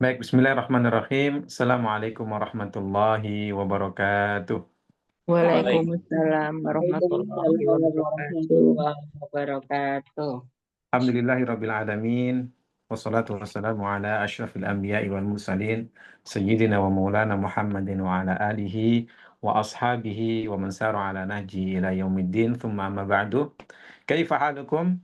Baik, bismillahirrahmanirrahim. Assalamualaikum warahmatullahi wabarakatuh. Waalaikumsalam warahmatullahi Waalaikumsalam wabarakatuh. warahmatullahi wabarakatuh. Alhamdulillahirabbil alamin. Wassalatu wassalamu ala asyrafil anbiya'i wal mursalin sayyidina wa maulana Muhammadin wa ala alihi wa ashabihi wa man sara ala nahji ila yaumiddin. Tsumma amma ba'du. Kaifa halukum?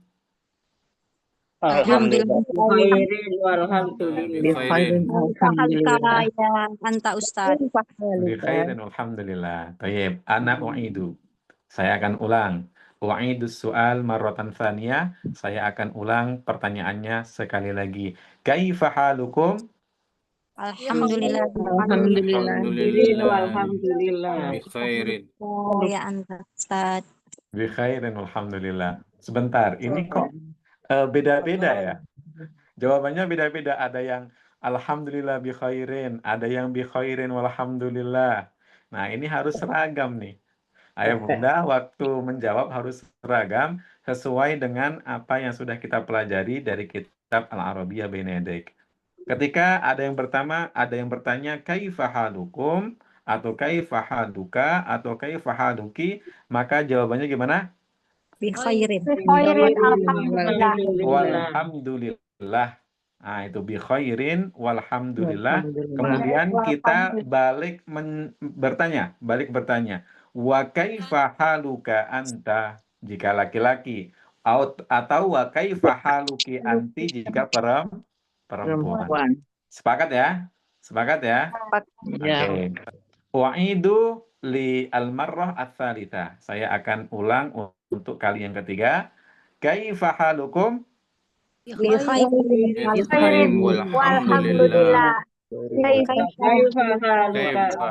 Alhamdulillah Alhamdulillah, khairin walhamdulillah. bikhairin Halika alhamdulillah. ya anta Ustaz. Kaifa Bi halika? khairin alhamdulillah. Tayyib, ana u'idu. Saya akan ulang. U'idus su'al marratan tsaniyah. Saya akan ulang pertanyaannya sekali lagi. Kaifa halukum? Alhamdulillah. Alhamdulillah, Khairin walhamdulillah. Bikhairin. Ya anta Ustaz. Bi khairin alhamdulillah. Sebentar, ini kok beda-beda ya? Jawabannya beda-beda. Ada yang alhamdulillah bi khairin, ada yang bi khairin walhamdulillah. Nah, ini harus seragam nih. Ayo Bunda, waktu menjawab harus seragam sesuai dengan apa yang sudah kita pelajari dari kitab Al-Arabiyah Baina Yadaik. Ketika ada yang bertanya kaifa halukum atau kaifa haluka atau kaifa haluki, maka jawabannya gimana? Bi khairin. Khairin alhamdulillah. Walhamdulillah. Nah, itu bi khairin walhamdulillah. Alhamdulillah. Kemudian kita balik bertanya. Wa kaifa haluka anta jika laki-laki atau wa kaifa haluki anti jika perempuan. Perempuan. Sepakat ya? Sepakat ya? Ya. Oke. Wa'idu li al-marrah ats-tsalitsah. Saya akan ulang untuk kali yang ketiga. Kaifa halukum? Bi khairin. Bikhairin walhamdulillah. Kaifa Kaifa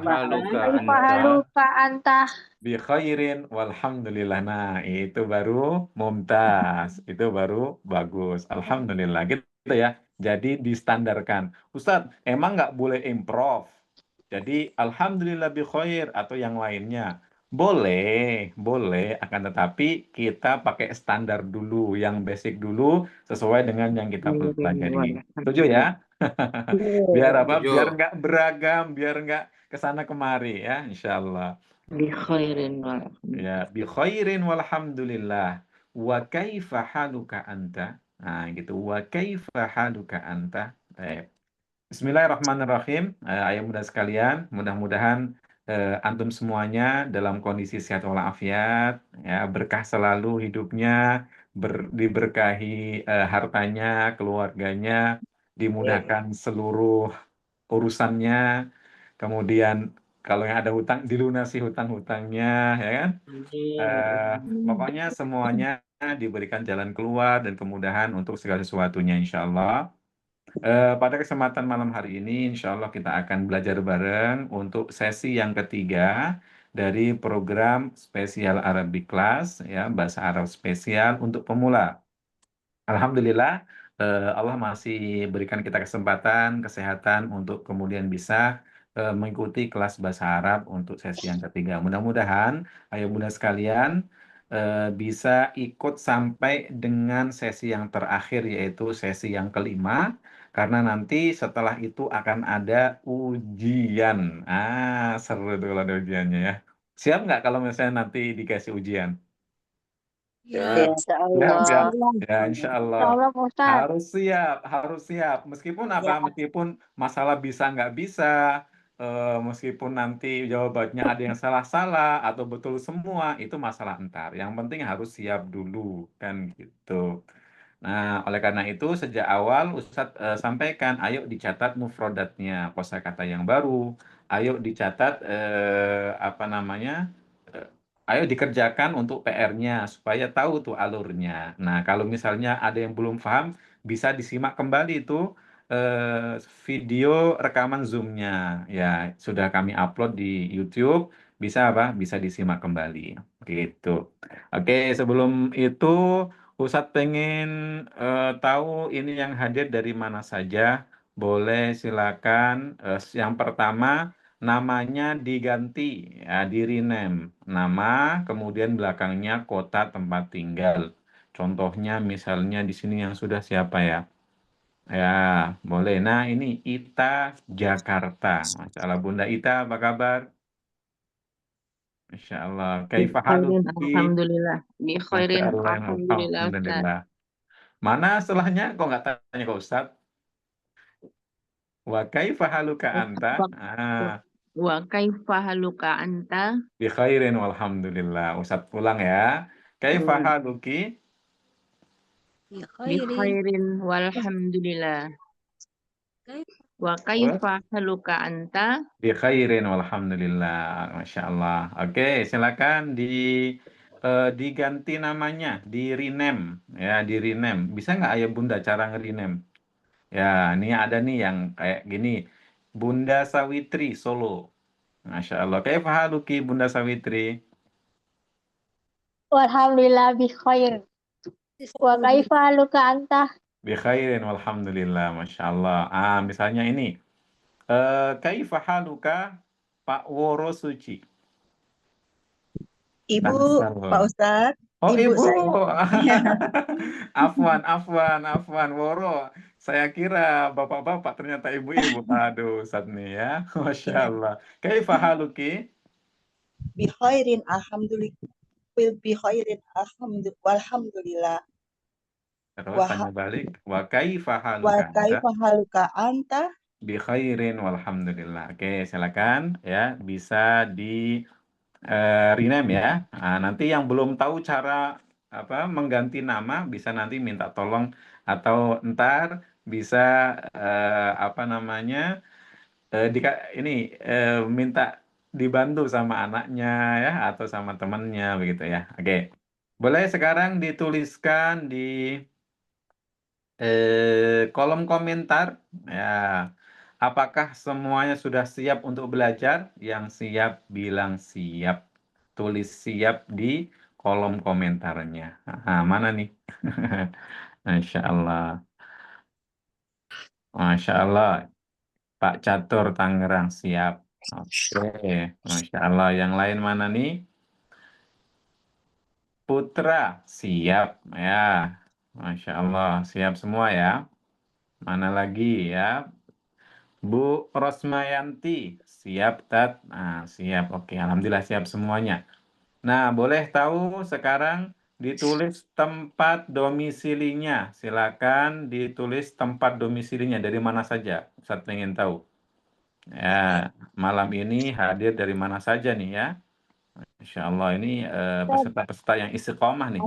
haluka haluka anta? Bi khairin walhamdulillah. Nah, itu baru mumtaz. Itu baru bagus. Alhamdulillah. Gitu ya. Jadi distandarkan. Ustadz, emang nggak boleh improv? Jadi alhamdulillah bi khair atau yang lainnya. Boleh, akan tetapi kita pakai standar dulu, yang basic dulu sesuai dengan yang kita pelajari. Setuju ya? Biar apa? Setuju. Biar nggak beragam, biar nggak kesana kemari ya, insya Allah. Bikhairin Ya, bi khairin walhamdulillah. Wa kaifa haluka anta? Nah, gitu. Wa kaifa haluka anta? Baik. Bismillahirrahmanirrahim. Ayah muda sekalian, mudah-mudahan antum semuanya dalam kondisi sehat walafiat, ya, berkah selalu hidupnya, diberkahi hartanya, keluarganya, dimudahkan seluruh urusannya, kemudian kalau yang ada hutang dilunasi hutang-hutangnya, ya kan? Pokoknya semuanya diberikan jalan keluar dan kemudahan untuk segala sesuatunya, insya Allah. Pada kesempatan malam hari ini, insya Allah kita akan belajar bareng untuk sesi yang ketiga dari program spesial Arabic Class, ya, bahasa Arab spesial untuk pemula. Alhamdulillah, Allah masih berikan kita kesempatan, kesehatan untuk kemudian bisa mengikuti kelas bahasa Arab untuk sesi yang ketiga. Mudah-mudahan, ayo bunda sekalian, bisa ikut sampai dengan sesi yang terakhir, yaitu sesi yang kelima, karena nanti setelah itu akan ada ujian. Seru tuh kalau ada ujiannya ya. Siap nggak kalau misalnya nanti dikasih ujian? Ya. Siap. Ya, insya Allah. Ustaz. Harus siap. Meskipun apa? Meskipun masalah bisa nggak bisa, meskipun nanti jawabannya ada yang salah-salah atau betul semua, itu masalah entar. Yang penting harus siap dulu, kan gitu. Nah, oleh karena itu sejak awal Ustadz sampaikan, ayo dicatat mufrodatnya, kosakata yang baru, ayo dicatat apa namanya, eh, ayo dikerjakan untuk PR-nya supaya tahu tuh alurnya. Nah, kalau misalnya ada yang belum paham, bisa disimak kembali tuh video rekaman Zoom-nya. Ya, sudah kami upload di YouTube, bisa apa? Bisa disimak kembali. Gitu. Oke, sebelum itu Ustadz pengen tahu ini yang hadir dari mana saja. Boleh silakan. Yang pertama namanya diganti, ya, di rename. Nama, kemudian belakangnya kota tempat tinggal. Contohnya misalnya di sini yang sudah siapa ya? Ya, boleh. Nah, ini Ita Jakarta. Masya Allah, Bunda Ita, apa kabar? Masya Allah. Bi Kaifa khairin, haluki? alhamdulillah. Bi Masya khairin, Allah, alhamdulillah, Ustaz. alhamdulillah. Mana setelahnya? Kok nggak tanya ke Ustadz? Wa kaifa haluka anta? Ah, Wa kaifa haluka anta? bi khairin walhamdulillah. Ustadz pulang ya. Kaifa Hmm. haluki? Bi بخير khairin, walhamdulillah. Wa Terus? kaifa haluka anta? Bi khairin walhamdulillah. Masya Allah. Oke, silakan diganti namanya, di rename ya, di rename. Bisa nggak ayah bunda cara nge-rename? Ya, ini ada nih yang kayak gini. Bunda Sawitri Solo. Masya Allah. Kaifa haluki Bunda Sawitri? Walhamdulillah bi khair. Wa kaifa haluka anta? Bi khairin walhamdulillah. Masya Allah. Misalnya ini. Kaifa haluka Pak Woro Suci? Ibu, Nah, Pak Ustadz, oh, ibu Ibu. saya. Afwan, Woro. Saya kira bapak-bapak, ternyata ibu-ibu. Aduh, Ustaz nih ya. Masya Iya. Allah. Kaifa haluki? Bi khairin, alhamdulillah. Bi khairin, walhamdulillah. Terus Wa tanya balik. Wa kaifa wa haluka anta? kaifa haluka anta? Bi khairin walhamdulillah. Oke, silakan ya. Bisa di rename ya. Nanti yang belum tahu cara mengganti nama bisa nanti minta tolong atau ntar bisa apa namanya ini minta dibantu sama anaknya ya atau sama temannya begitu ya. Oke. Boleh sekarang dituliskan di kolom komentar ya. Apakah semuanya sudah siap untuk belajar? Yang siap bilang siap. Tulis siap di kolom komentarnya. Mana nih? Masya Allah. Masya Allah. Pak Catur Tangerang siap. Oke. Masya Allah. Yang lain mana nih? Putra siap. Ya. Masya Allah. Siap semua ya. Mana lagi ya? Bu Rosmayanti, siap, Tat? Siap. Oke, Alhamdulillah siap semuanya. Nah, boleh tahu sekarang ditulis tempat domisilinya. Silakan ditulis tempat domisilinya dari mana saja. Ustaz pengen tahu. Ya, malam ini hadir dari mana saja nih ya. Insya Allah ini peserta-peserta yang istiqomah nih.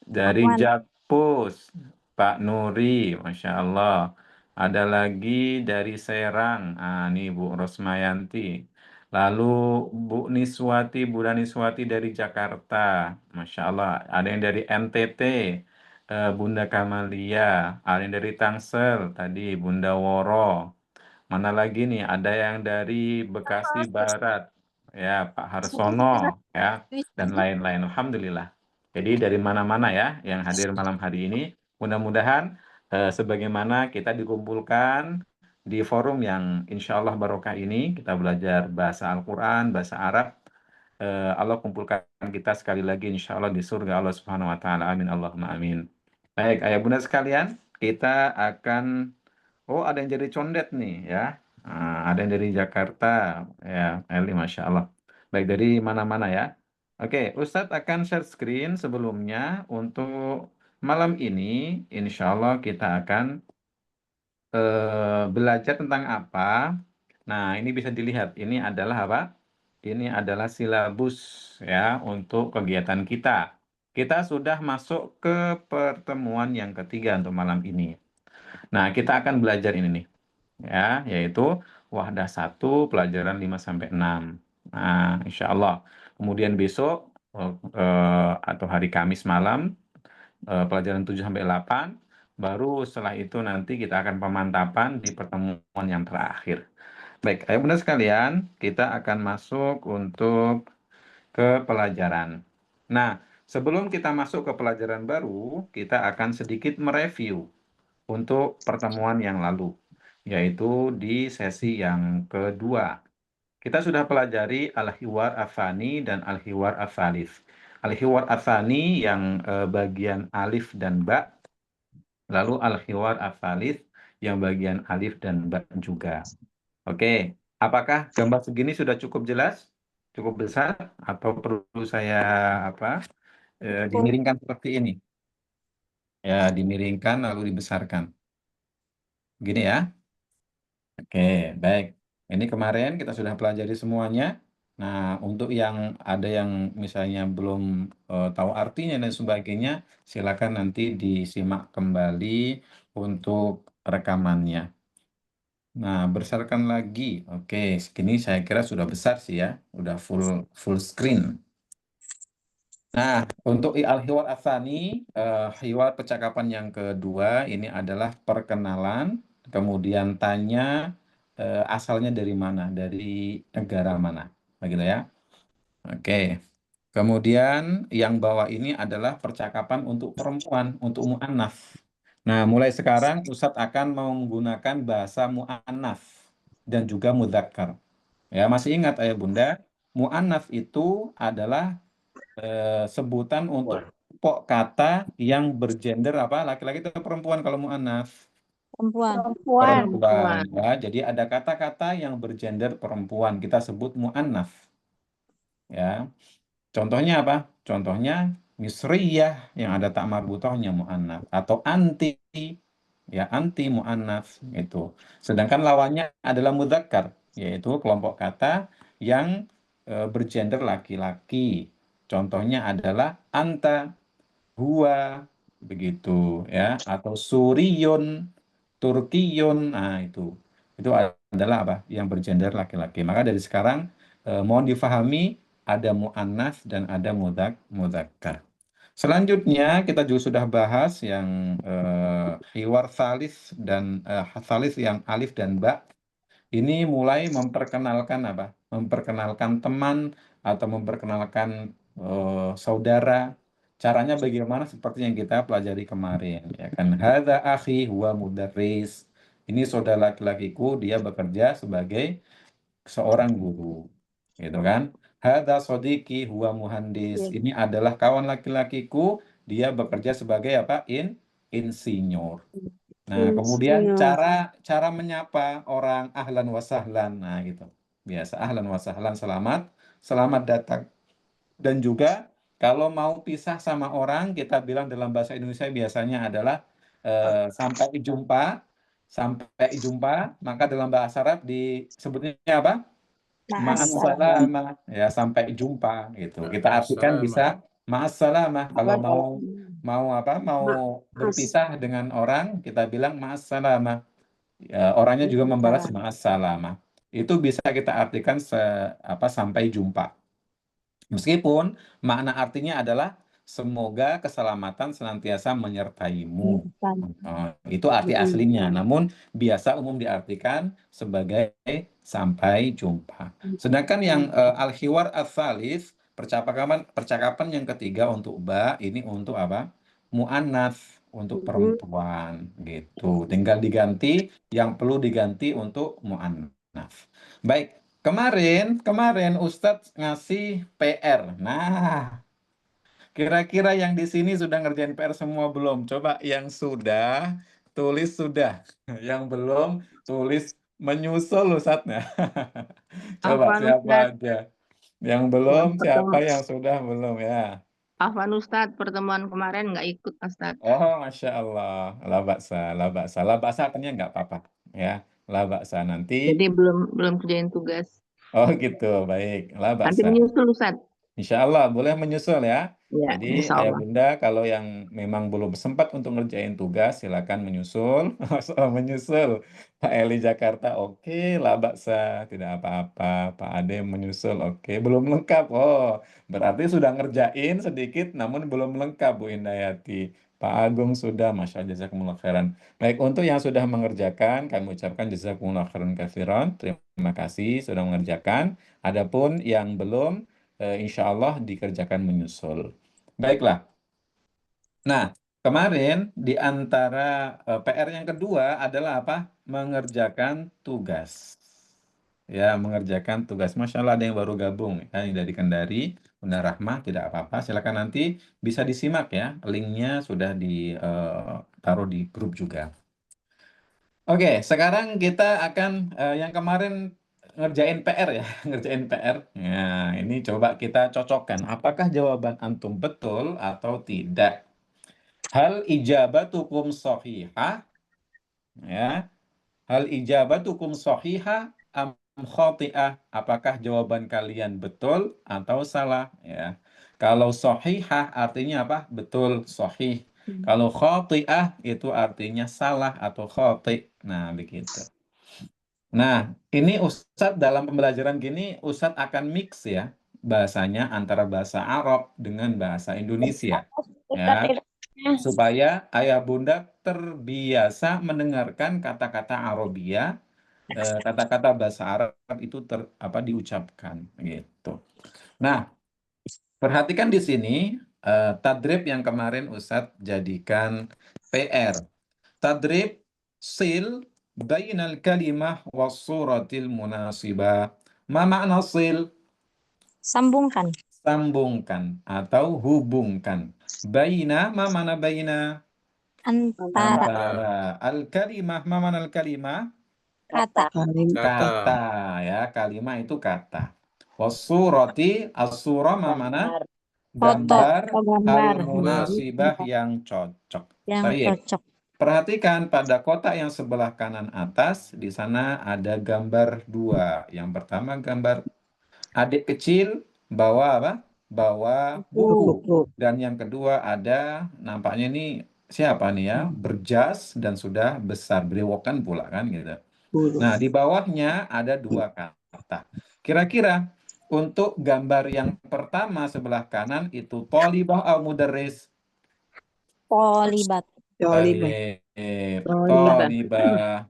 Dari Afwan. Jakpus, Pak Nuri, Masya Allah. Ada lagi dari Serang, ini Bu Rosmayanti. Lalu Bu Niswati, Bunda Niswati dari Jakarta, Masya Allah. Ada yang dari NTT, Bunda Kamalia. Ada yang dari Tangsel, tadi Bunda Woro. Mana lagi nih? Ada yang dari Bekasi Barat, ya Pak Harsono, ya, dan lain-lain. Alhamdulillah. Jadi dari mana-mana ya yang hadir malam hari ini. Mudah-mudahan sebagaimana kita dikumpulkan di forum yang insya Allah barokah ini, kita belajar bahasa Al-Quran, bahasa Arab. Allah kumpulkan kita sekali lagi insya Allah di surga Allah Subhanahu Wa Taala. Amin Allahumma amin. Baik, ayah bunda sekalian, kita akan ada yang jadi condet nih ya. Ada yang dari Jakarta ya, Eli Masya Allah. Baik, dari mana-mana ya. Oke, Ustadz akan share screen sebelumnya untuk malam ini. Insya Allah kita akan belajar tentang apa. Nah, ini bisa dilihat. Ini adalah apa? Ini adalah silabus ya untuk kegiatan kita. Kita sudah masuk ke pertemuan yang ketiga untuk malam ini. Nah, kita akan belajar ini nih. Ya, yaitu Wahdah 1 pelajaran 5 sampai 6. Nah, insya Allah. Kemudian besok atau hari Kamis malam pelajaran 7 sampai 8. Baru setelah itu nanti kita akan pemantapan di pertemuan yang terakhir. Baik, ayo bunda sekalian, kita akan masuk untuk ke pelajaran. Nah, sebelum kita masuk ke pelajaran baru, kita akan sedikit mereview untuk pertemuan yang lalu, yaitu di sesi yang kedua. Kita sudah pelajari Al-Hiwar Afani dan Al-Hiwar Afalif. Al-hiwar atsani yang bagian alif dan ba, lalu al-hiwar atsalis yang bagian alif dan ba juga. Oke, apakah gambar segini sudah cukup jelas? Cukup besar atau perlu saya dimiringkan seperti ini? Ya, dimiringkan lalu dibesarkan. Gini ya. Oke, baik. Ini kemarin kita sudah pelajari semuanya. Nah, untuk yang ada yang misalnya belum tahu artinya dan sebagainya, silakan nanti disimak kembali untuk rekamannya. Nah, besarkan lagi. Oke, segini saya kira sudah besar sih ya, udah full screen. Nah, untuk al-hiwar atsani, hiwar percakapan yang kedua ini adalah perkenalan, kemudian tanya asalnya dari mana, dari negara mana, begitu ya. Oke. Kemudian yang bawah ini adalah percakapan untuk perempuan, untuk mu'annats. Nah, mulai sekarang Ustadz akan menggunakan bahasa mu'annats dan juga mudzakkar. Ya, masih ingat ayah bunda, mu'annats itu adalah sebutan untuk pok kata yang bergender apa? Laki-laki atau perempuan kalau mu'annats? Perempuan. Perempuan. Perempuan. Ya, jadi ada kata-kata yang bergender perempuan, kita sebut mu'annats. Ya. Contohnya apa? Contohnya misriyah yang ada tak marbutohnya mu'annats atau anti, ya anti mu'annats itu. Sedangkan lawannya adalah mudzakkar, yaitu kelompok kata yang bergender laki-laki. Contohnya adalah anta, huwa, begitu ya, atau suriyun, turkiyun. Nah, itu adalah apa? Yang bergender laki-laki. Maka dari sekarang mohon difahami ada mu'annats dan ada mudzakkar. Selanjutnya kita juga sudah bahas yang hiwar salis dan salis yang alif dan ba. Ini mulai memperkenalkan apa? Memperkenalkan teman atau memperkenalkan saudara. Caranya bagaimana seperti yang kita pelajari kemarin, ya kan? Hadza akhi huwa mudarris. Ini saudara laki-lakiku, dia bekerja sebagai seorang guru, gitu kan? Hadza sodiki huwa muhandis. Ini adalah kawan laki-lakiku, dia bekerja sebagai apa? Insinyur. Nah, kemudian cara menyapa orang ahlan wa sahlan. Nah, gitu. Biasa ahlan wa sahlan, selamat datang. Dan juga kalau mau pisah sama orang, kita bilang dalam bahasa Indonesia biasanya adalah sampai jumpa, maka dalam bahasa Arab disebutnya apa? Ma'assalam. Ma'assalamah, ya sampai jumpa gitu. Kita artikan bisa ma'assalamah. Kalau mau berpisah dengan orang, kita bilang ma'assalamah. Ya, orangnya juga membalas ma'assalamah. Itu bisa kita artikan sampai jumpa. Meskipun makna artinya adalah semoga keselamatan senantiasa menyertaimu. Itu arti aslinya. Namun biasa umum diartikan sebagai sampai jumpa. Sedangkan yang al-hiwar ats-tsalits, percakapan yang ketiga untuk ba, ini untuk apa? Mu'annats, untuk perempuan gitu. Tinggal diganti yang perlu diganti untuk mu'annats. Baik, kemarin Ustadz ngasih PR. Nah, kira-kira yang di sini sudah ngerjain PR semua belum? Coba yang sudah, tulis sudah. Yang belum, tulis menyusul Ustadznya. Coba Afwan siapa Ustadz, aja. Yang belum, siapa pertemuan, yang sudah belum ya. Afwan Ustadz, pertemuan kemarin nggak ikut Ustadz. Oh, Masya Allah. La baksa, la baksa. La baksa artinya nggak apa-apa. Ya, la baksa nanti. Jadi belum kerjain tugas. Oh gitu, baik. La Nanti baksa. menyusul Ustadz. Insya Allah boleh menyusul ya. Ya, Jadi insya ayah Allah. bunda kalau yang memang belum sempat untuk ngerjain tugas silakan menyusul. Soal menyusul Pak Eli Jakarta oke lah baksa tidak apa-apa. Pak Ade menyusul oke belum lengkap. Oh berarti sudah ngerjain sedikit namun belum lengkap Bu Indayati. Pak Agung sudah, Masya Allah, jazakumullah khairan. Baik, untuk yang sudah mengerjakan, kami ucapkan jazakumullah khairan katsiran. Terima kasih sudah mengerjakan. Adapun yang belum, insya Allah dikerjakan menyusul. Baiklah. Nah, kemarin di antara PR yang kedua adalah apa? Mengerjakan tugas. ya mengerjakan tugas. Masya Allah ada yang baru gabung ya, yang dari Kendari, Bunda Rahmah, tidak apa-apa. Silakan nanti bisa disimak ya. Linknya sudah ditaruh di grup juga. Oke, sekarang kita akan yang kemarin ngerjain PR ya, ngerjain PR. Nah, ini coba kita cocokkan. Apakah jawaban antum betul atau tidak? Hal ijabatukum sahihah, ya. Hal ijabatukum sahihah am khati'ah? Apakah jawaban kalian betul atau salah? Ya. Kalau sahihah artinya apa? Betul, sahih. Kalau khati'ah itu artinya salah atau khati'. Nah, begitu. Nah, ini Ustadz dalam pembelajaran gini, Ustadz akan mix ya bahasanya antara bahasa Arab dengan bahasa Indonesia. Ya, supaya ayah bunda terbiasa mendengarkan kata-kata Arabia, kata-kata bahasa Arab itu diucapkan gitu. Nah, perhatikan di sini tadrib yang kemarin Ustadz jadikan PR. Tadrib sil bainal kalimah was suratil munasibah. Ma makna sil? Sambungkan. Sambungkan atau hubungkan. Baina, ma mana baina? Antara Antara. Al-kalimah, ma mana al-kalimah? kata. Kata ya, kalimah itu kata. Wasurati, as-surah ma mana? Foto. Gambar Gambar al-munasibah yang cocok. yang Baik. cocok. Perhatikan pada kotak yang sebelah kanan atas, di sana ada gambar dua. Yang pertama gambar adik kecil bawa apa? Bawa buku. Dan yang kedua ada nampaknya ini siapa nih ya? Berjas dan sudah besar, berewokan pula kan gitu. Nah, di bawahnya ada dua kata. Kira-kira untuk gambar yang pertama sebelah kanan itu tolibah atau mudarris? Polibat. Baik, tolibah.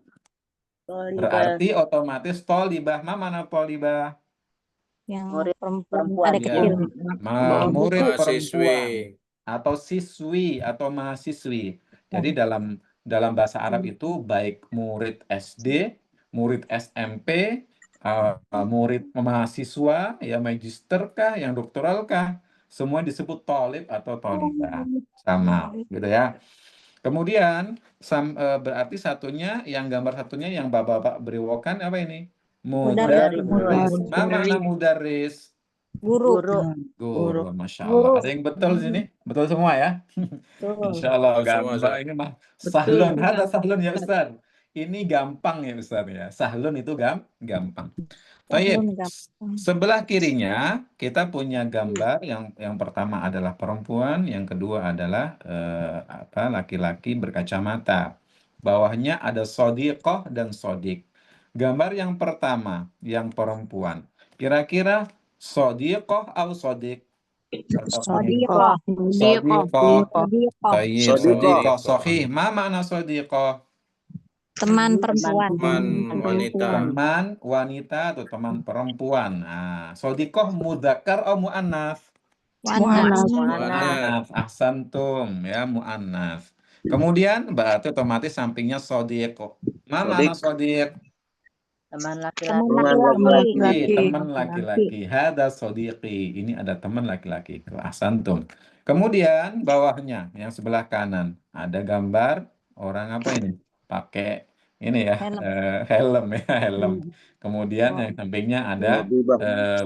Berarti otomatis tolibah. Mana tolibah? Yang Perempuan. perempuan ada Ya, kecil. murid Mahasiswi. perempuan atau siswi atau mahasiswi. Jadi dalam bahasa Arab itu baik murid SD, murid SMP, murid mahasiswa, ya magister kah, yang doktoral kah, semua disebut tolib atau tolibah. Sama, gitu ya. Kemudian berarti satunya, yang gambar satunya yang bapak-bapak berewokan apa ini? Mudarris. Ma makna mudarris? Guru. Guru, Masya Allah. Ada yang betul di sini? Betul semua ya? Insya Allah Betul semua, gampang. Ustaz. Ini mah sahlun. Ada sahlun ya Ustaz. Ini gampang ya Ustaz ya. Sahlun itu gampang. Tayyib. Sahlun gampang. Sebelah kirinya kita punya gambar yang pertama adalah perempuan, yang kedua adalah laki-laki berkacamata. Bawahnya ada sodiqoh dan sodik. Gambar yang pertama yang perempuan. Kira-kira sodiqoh atau sodik? Sodiqoh. Sodiqoh. Tayyib. Sodiqoh. Sodiqoh. Sahih. Ma makna sodiqoh? Teman perempuan. Teman wanita. Teman wanita atau teman perempuan. Nah, sodiqoh mudzakkar atau muannas? Muannas. Ahsantum ya, muannas. Kemudian berarti otomatis sampingnya sodiqoh. Ma makna sodiq? Teman Teman laki-laki. laki-laki. Teman laki-laki. Hada sodiqi. Ini ada teman laki-laki. Ahsantum. Kemudian bawahnya yang sebelah kanan ada gambar orang apa ini? Pakai ini ya, helm ya, helm. Kemudian yang sampingnya ada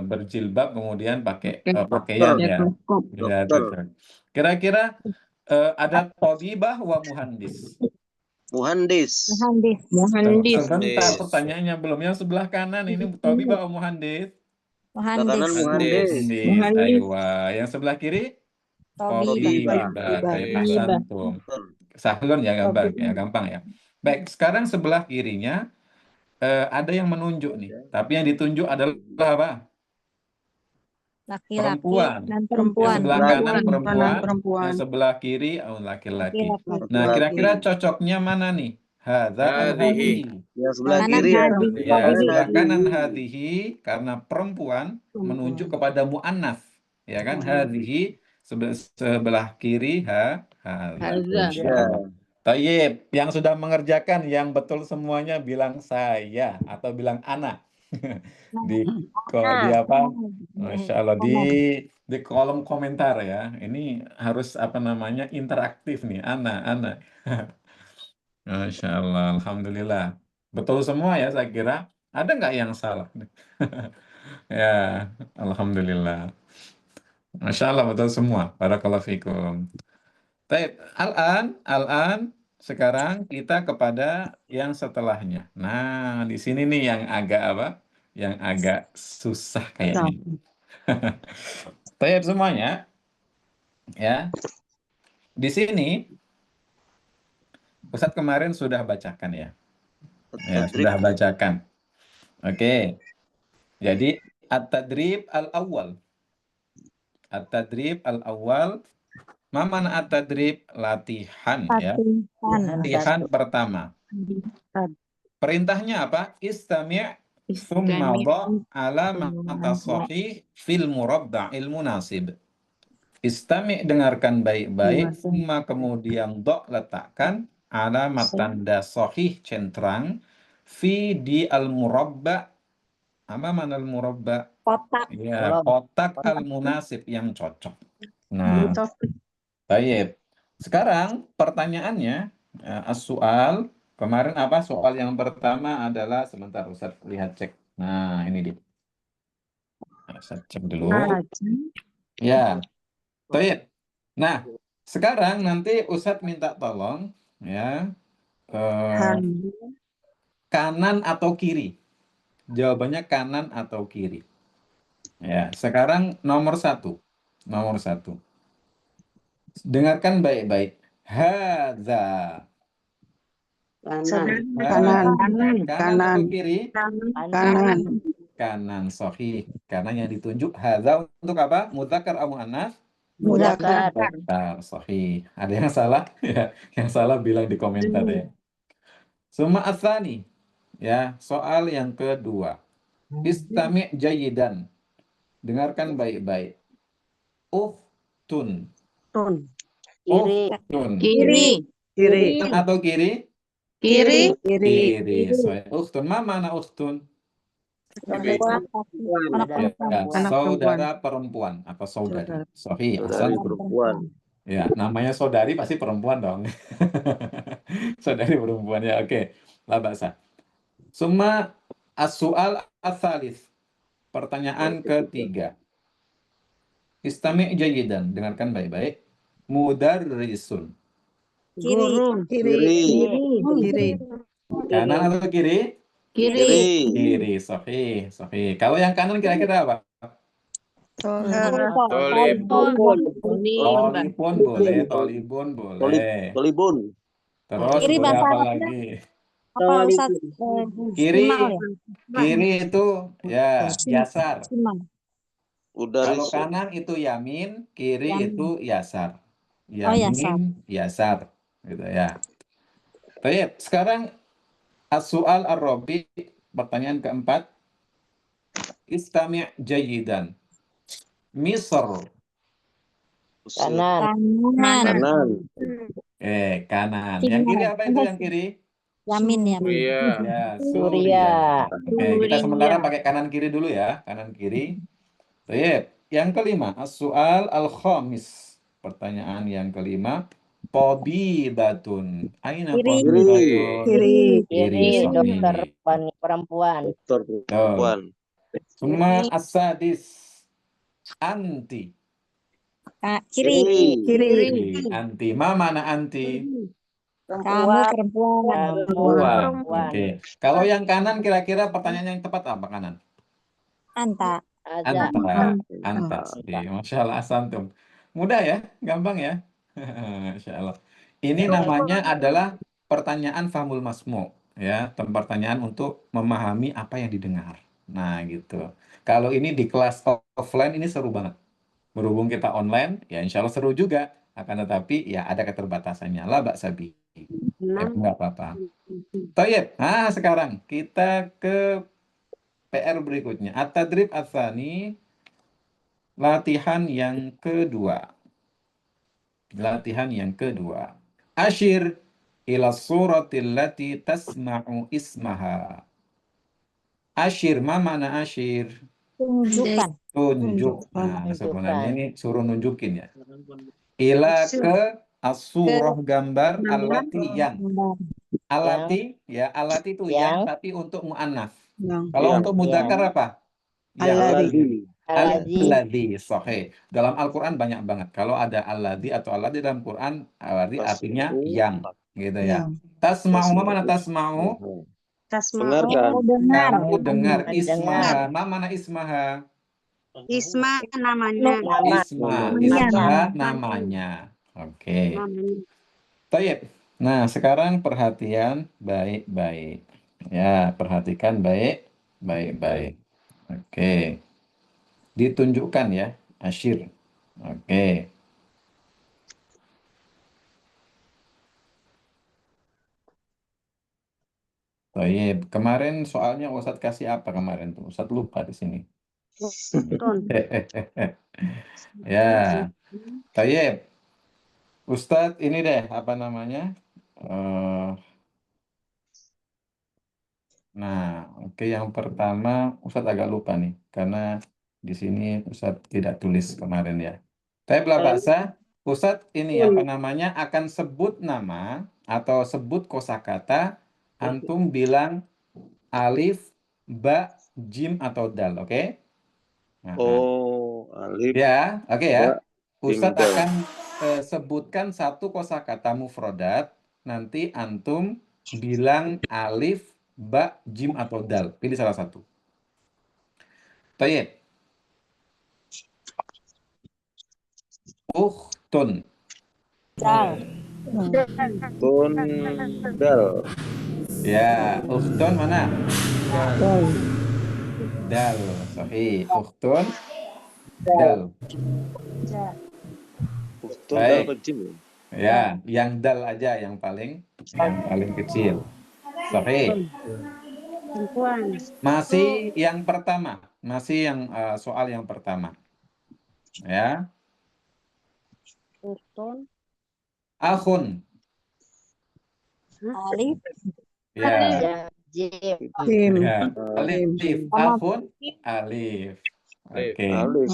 berjilbab, kemudian pakai pakaian ya. Kira-kira ada thabibah wa muhandis. Muhandis. Sebentar, pertanyaannya belum. Yang sebelah kanan ini thabibah wa muhandis. Muhandis. Aywa. Yang sebelah kiri? Thabibah. Ahsantum. Sahlun ya, gampang ya. Baik, sekarang sebelah kirinya ada yang menunjuk nih. Tapi yang ditunjuk adalah apa? Laki-laki Perempuan. dan Yang perempuan. sebelah kanan perempuan, yang sebelah kiri laki-laki. Nah, kira-kira cocoknya mana nih? Hadza atau Hadhihi. Yang sebelah Kanan kiri ya. hadhihi. Ya, sebelah kanan hadhihi karena perempuan menunjuk kepada muannas, ya kan? Hadhihi sebelah kiri hadza. Ya. Tayyib, yang sudah mengerjakan yang betul semuanya bilang saya atau bilang ana. Di di apa? Masya Allah di kolom komentar ya. Ini harus apa namanya interaktif nih, Ana. Masya Allah, Alhamdulillah. Betul semua ya saya kira. Ada nggak yang salah? Ya, Alhamdulillah. Masya Allah betul semua. Barakallahu fikum. Baik, Al-an, sekarang kita kepada yang setelahnya. Nah, di sini nih yang agak apa? Yang agak susah kayaknya. Baik semuanya, ya. Di sini Ustadz kemarin sudah bacakan ya. Ya, Tadrib. sudah bacakan. Oke. Jadi at-tadrib al-awwal. At-tadrib al-awwal. Ma mana at-tadrib? Latihan ya. Latihan pertama. Perintahnya apa? Istami' thumma dha' alamata sahih fil murabba'il munasib. Istami' dengarkan baik-baik, thumma kemudian dha' letakkan alamat tanda sahih centrang fi di al-murabba'. Apa mana al-murabba'? Kotak. Ya, kotak al-munasib yang cocok. Nah, baik. Sekarang pertanyaannya, as-soal. Kemarin apa? Soal yang pertama adalah, sebentar Ustaz lihat cek. Nah, ini dia. Ustaz cek dulu. Ya, baik. Nah, sekarang nanti Ustaz minta tolong ya, kanan atau kiri. Jawabannya kanan atau kiri. Ya, sekarang nomor satu. Nomor satu. Dengarkan baik-baik. Hadza. Kanan atau kiri? Kanan, sahih. Karena yang ditunjuk hadza untuk apa? Mudzakkar atau muannats? Mudzakkar. Sahih. Ada yang salah? Ya, yang salah bilang di komentar ya. Summa atsani. Ya, soal yang kedua. Istami' jayyidan. Dengarkan baik-baik. Uhtun. Kiri. Uhtun. Kiri. Kanan atau kiri? Kiri. Kiri. Sahih. Uhtun. Ma mana uhtun? Ya, saudara perempuan atau saudari. Sahih. Saudari Ahsan. perempuan. Ya, namanya saudari pasti perempuan dong. Saudari perempuan ya, oke. La ba'sa. Summa as-su'al ats-tsalits. Pertanyaan ketiga. Istami' jayyidan. Dengarkan baik-baik. Mudarrisun. Kiri. Kanan atau kiri? Kiri. Kiri. Sahih. Kalau yang kanan kira-kira apa? Tolibun. Tolibun boleh. Tolibun boleh. Tolibun. Terus Kiri boleh bahasa apa Arabnya? lagi? Apa Ustaz? Kiri. Simal ya? Kiri itu ya yasar. Simal. Kalau Mudarisun. kanan itu yamin, kiri Yamin. itu yasar. Oh, yasar. Yasar. Gitu ya. Baik, sekarang as-su'al ar-rabi, pertanyaan keempat. Istami' jayyidan. Misr. Kanan. Kanan. Kanan. Yang kiri apa itu yang kiri? Yamin. Ya, Suria. Oke, kita sementara pakai kanan kiri dulu ya, kanan kiri. Baik, yang kelima, as-su'al al-khamis. Pertanyaan yang kelima, tabibatun. Aina Kiri. tabibatun? Kiri, sahih. dokter perempuan. Dokter perempuan. Summa as-sadis, anti. Kiri. Anti. Ma mana anti? Kamu perempuan. Oke. Kalau yang kanan kira-kira pertanyaan yang tepat apa kanan? Anta. Anta. Masya Allah, asantum. Mudah ya, gampang ya. Masya Allah. Ini namanya adalah pertanyaan fahmul masmu, ya, pertanyaan untuk memahami apa yang didengar. Nah, gitu. Kalau ini di kelas offline ini seru banget. Berhubung kita online, ya insya Allah seru juga. Akan tetapi ya ada keterbatasannya. La ba'sabi. Nggak apa-apa. Toyib. Nah, sekarang kita ke PR berikutnya. At-tadrib ats-tsani, latihan yang kedua. Asyir ila suratil lati tasma'u ismaha. Asyir, ma mana asyir? Tunjukkan. Tunjuk. Nah, Tunjukkan. sebenarnya ini suruh nunjukin ya. Ila ke as-surah gambar alati yang. Gambar. Alati ya, alati itu yang Yang. tapi untuk muannats. Yang. Kalau Yang. untuk mudzakkar apa? Yang. Alladzi. Alladzi. Alladzi, sahih. Dalam Al-Qur'an banyak banget. Kalau ada alladzi atau alladzi dalam Quran, berarti artinya yang, gitu ya. Yang. Tasma'u, ma mana tasma'u? Dengarkan. Oh, dengar. Kamu dengar. Dengar. Ismaha, ma mana ismaha? Isma namanya. Nama. Isma, Namanya. isma namanya. Oke. Baik. Nah, sekarang perhatian baik-baik. Ya, perhatikan baik-baik. Oke. Ditunjukkan ya, asyir. Oke. Baik. Kemarin soalnya Ustadz kasih apa kemarin tuh? Ustadz lupa di sini. Ya. Baik. Ustadz ini deh, apa namanya? Nah, oke, yang pertama Ustadz agak lupa nih, karena di sini Ustadz tidak tulis kemarin ya. Tapi lah bahasa, Ustadz ini apa namanya akan sebut nama atau sebut kosakata, antum bilang alif, ba, jim atau dal, oke? Nah, Oh, alif, ya, oke ba, ya. jim, Ustadz dal. akan sebutkan satu kosakata mufrodat, nanti antum bilang alif, ba, jim atau dal. Pilih salah satu. Tayyib. Ukhtun. Dal. Tun, dal. Ya, ukhtun mana? Dal. Sahih. Ukhtun, dal. Tun, dal Baik. apa jim? Ya, yang dal aja yang paling kecil. Sahih. Masih yang pertama, masih yang soal yang pertama. Ya. Akhun. Alif. Ya. Jim. Jim. Ya. Alif. Akhun, alif. Oke. Alif.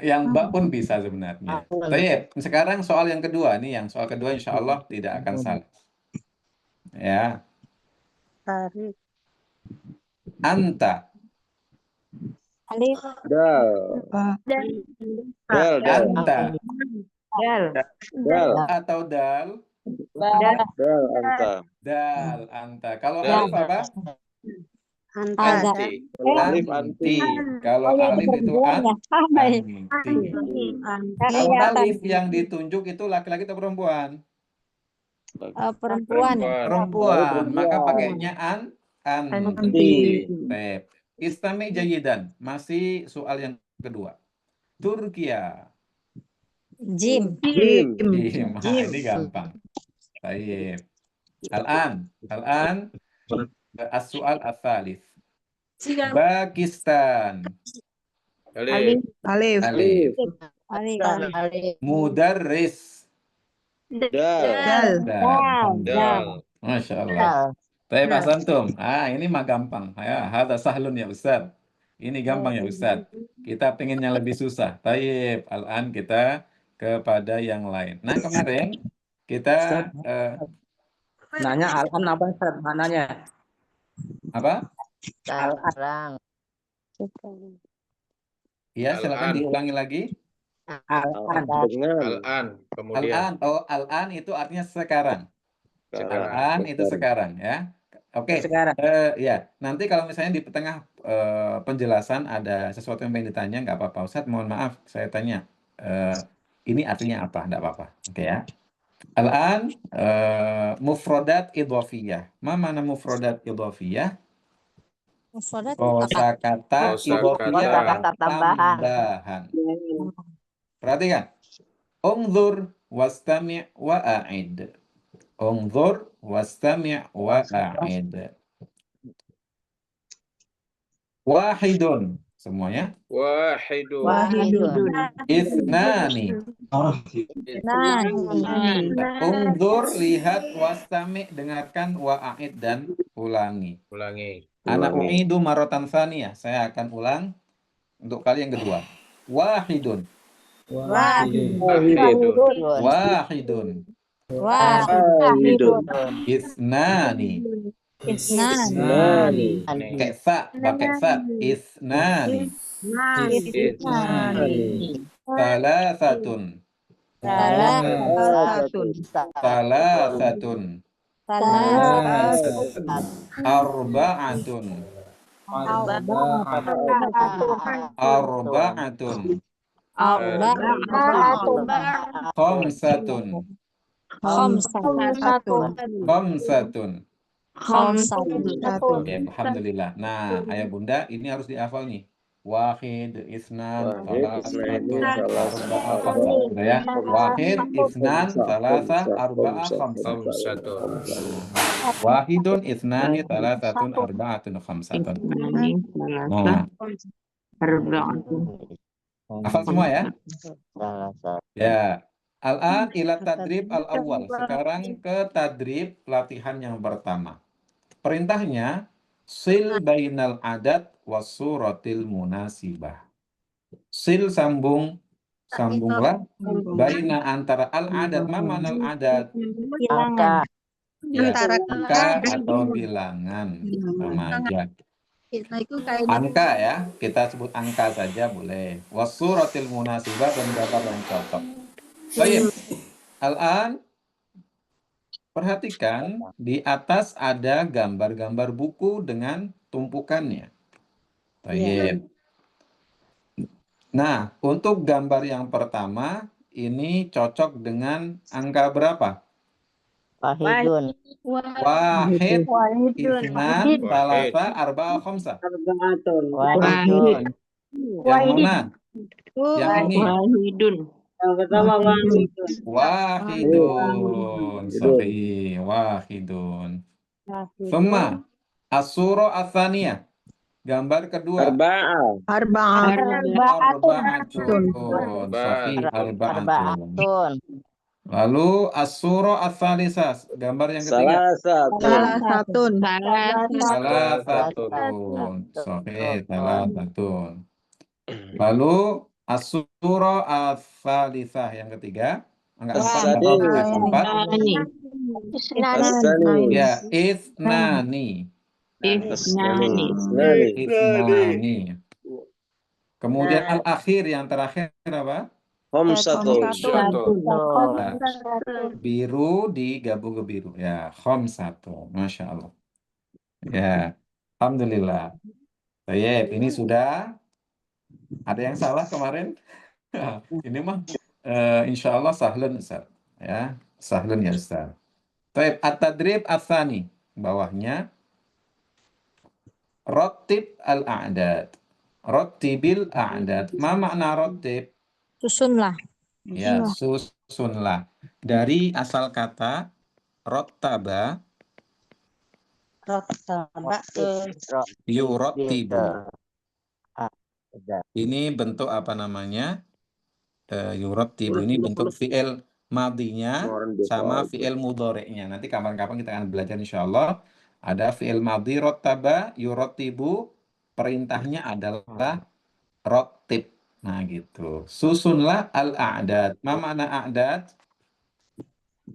Yang ba pun bisa sebenarnya. Baik, sekarang soal yang kedua nih, yang soal kedua insya Allah tidak akan salah. Ya. Anta. Alif. Dal. Dal, dal. Anta. Dal. Atau dal? Dal, anta. Dal, anta. Kalau Dal. alif apa? Ada. Anti. Alif, anti. Kalau Oh, yang alif itu perempuan ya. Sama ya. anti. Kalau Kelihatan. alif yang ditunjuk itu laki-laki atau perempuan? Perempuan. Perempuan. Maka pakainya anti. Anti. Baik. Istami jayidan. Masih soal yang kedua. Turkiya. Jim. Jim. Jim. Nah, ini gampang. Baik. Al-an as-su'al ats-tsalits. Pakistan. Alif. Alif. Alif. Alif. Mudarris. Dal. Dal. Dal. Masya Allah. Baik, Pak Santum. Ini mah gampang. Ya, hadza sahlun ya Ustaz. Ini gampang ya Ustaz. Kita pengen yang lebih susah. Baik, al-an kita kepada yang lain. Nah, kemarin kita Nanya al-an apa Ustaz? Mananya? apa? Sekarang. Ya, silakan diulangi lagi. Al-an. Dengan. Al-an, kemudian Al-an. Oh, al-an itu artinya sekarang. Al-an itu sekarang ya. Oke. Sekarang. Ya, nanti kalau misalnya di tengah penjelasan ada sesuatu yang pengen ditanya, nggak apa-apa. Ustaz, mohon maaf, saya tanya. Ini artinya apa? Nggak apa-apa. Oke ya. Al-an mufrodat idhofiyah. Ma mana mufrodat idhofiyah? Mufrodat Kosakata idhofiyah Tambahan. tambahan. Perhatikan. Ungzur wastami' wa'a'id. Ungzur wastami' wa'a'id. Wahidun. Semuanya. wahidun, Ithnani. Ungzur, lihat, wastami', dengarkan, wa'a'id, dan ulangi. ulangi. Ana Ulangi. u'idu maratan tsaniyah. Saya akan ulang untuk kali yang kedua. Wahidun. Wahidun. Wahidun. Wahidun. Isnani. Isnani. Pakai sa, pakai sa. Isnani. Isnani. Salasatun. Salasatun. Arba'atun. Arba'atun. Khamsatun. Khamsatun. Ya, alhamdulillah. Nah, ayah bunda, ini harus dihafal nih. Wahid, isnan, Wahid, isnani, salasatun, salasa, arba'ah, khamsah. Udah ya? Wahid, isnan, salasah, arba'ah, khamsah. Khamsatun. Wahidun, isnani, salasatun, arba'atun, khamsatun. Nah, hafal semua ya? Ya. Al-an ila tadrib al-awwal. Sekarang ke tadrib latihan yang pertama. Perintahnya sil bainal adat was suratil munasibah. Sil sambunglah baina antara al-adat. Ma mana al-adat? Angka. Ya, angka atau bilangan sama aja. Angka ya, kita sebut angka saja boleh. Was suratil munasibah dan gambar yang cocok. Baik. Al-an perhatikan di atas ada gambar-gambar buku dengan tumpukannya. Baik. Nah, untuk gambar yang pertama ini cocok dengan angka berapa? Wahidun. Wahid, isnan, salasa, arba'ah, khamsah. Wahidun. Yang mana? Yang ini. Wahidun. Sahih. Wahidun. Thumma as-surah ats-tsaniyah. Gambar kedua. Arba'atun. Sahih. Arba'atun. Lalu as-surah ats-tsalisah. Gambar yang ketiga. Salasatun. Salasatun. Sahih. Salasatun. Lalu as-surah ats-tsalisah yang ketiga. Angka 4 atau angka 4. Ya, isnani. Isnani. Kemudian al-akhir yang terakhir apa? Khamsatun. Nah, biru digabung ke biru. Ya, khamsatun. Masya Allah. Ya, alhamdulillah. Baik, ini sudah. Ada yang salah kemarin? Ini mah insya Allah sahlun Ustaz. Ya, sahlun ya Ustaz. Baik, at-tadrib ats-tsani. Bawahnya Rattib al-a'dad. Rattibil a'dad. Ma makna rattib? Susunlah. Ya, susunlah. Dari asal kata rottaba yurattibu. Ini bentuk apa namanya? Yurattibu ini bentuk fi'il madinya sama fi'il mudhari'nya. Nanti kapan-kapan kita akan belajar insyaallah. Ada fi'il madhi rottaba yurattibu, perintahnya adalah rottib. Nah gitu. Susunlah al-a'dad. Ma makna a'dad?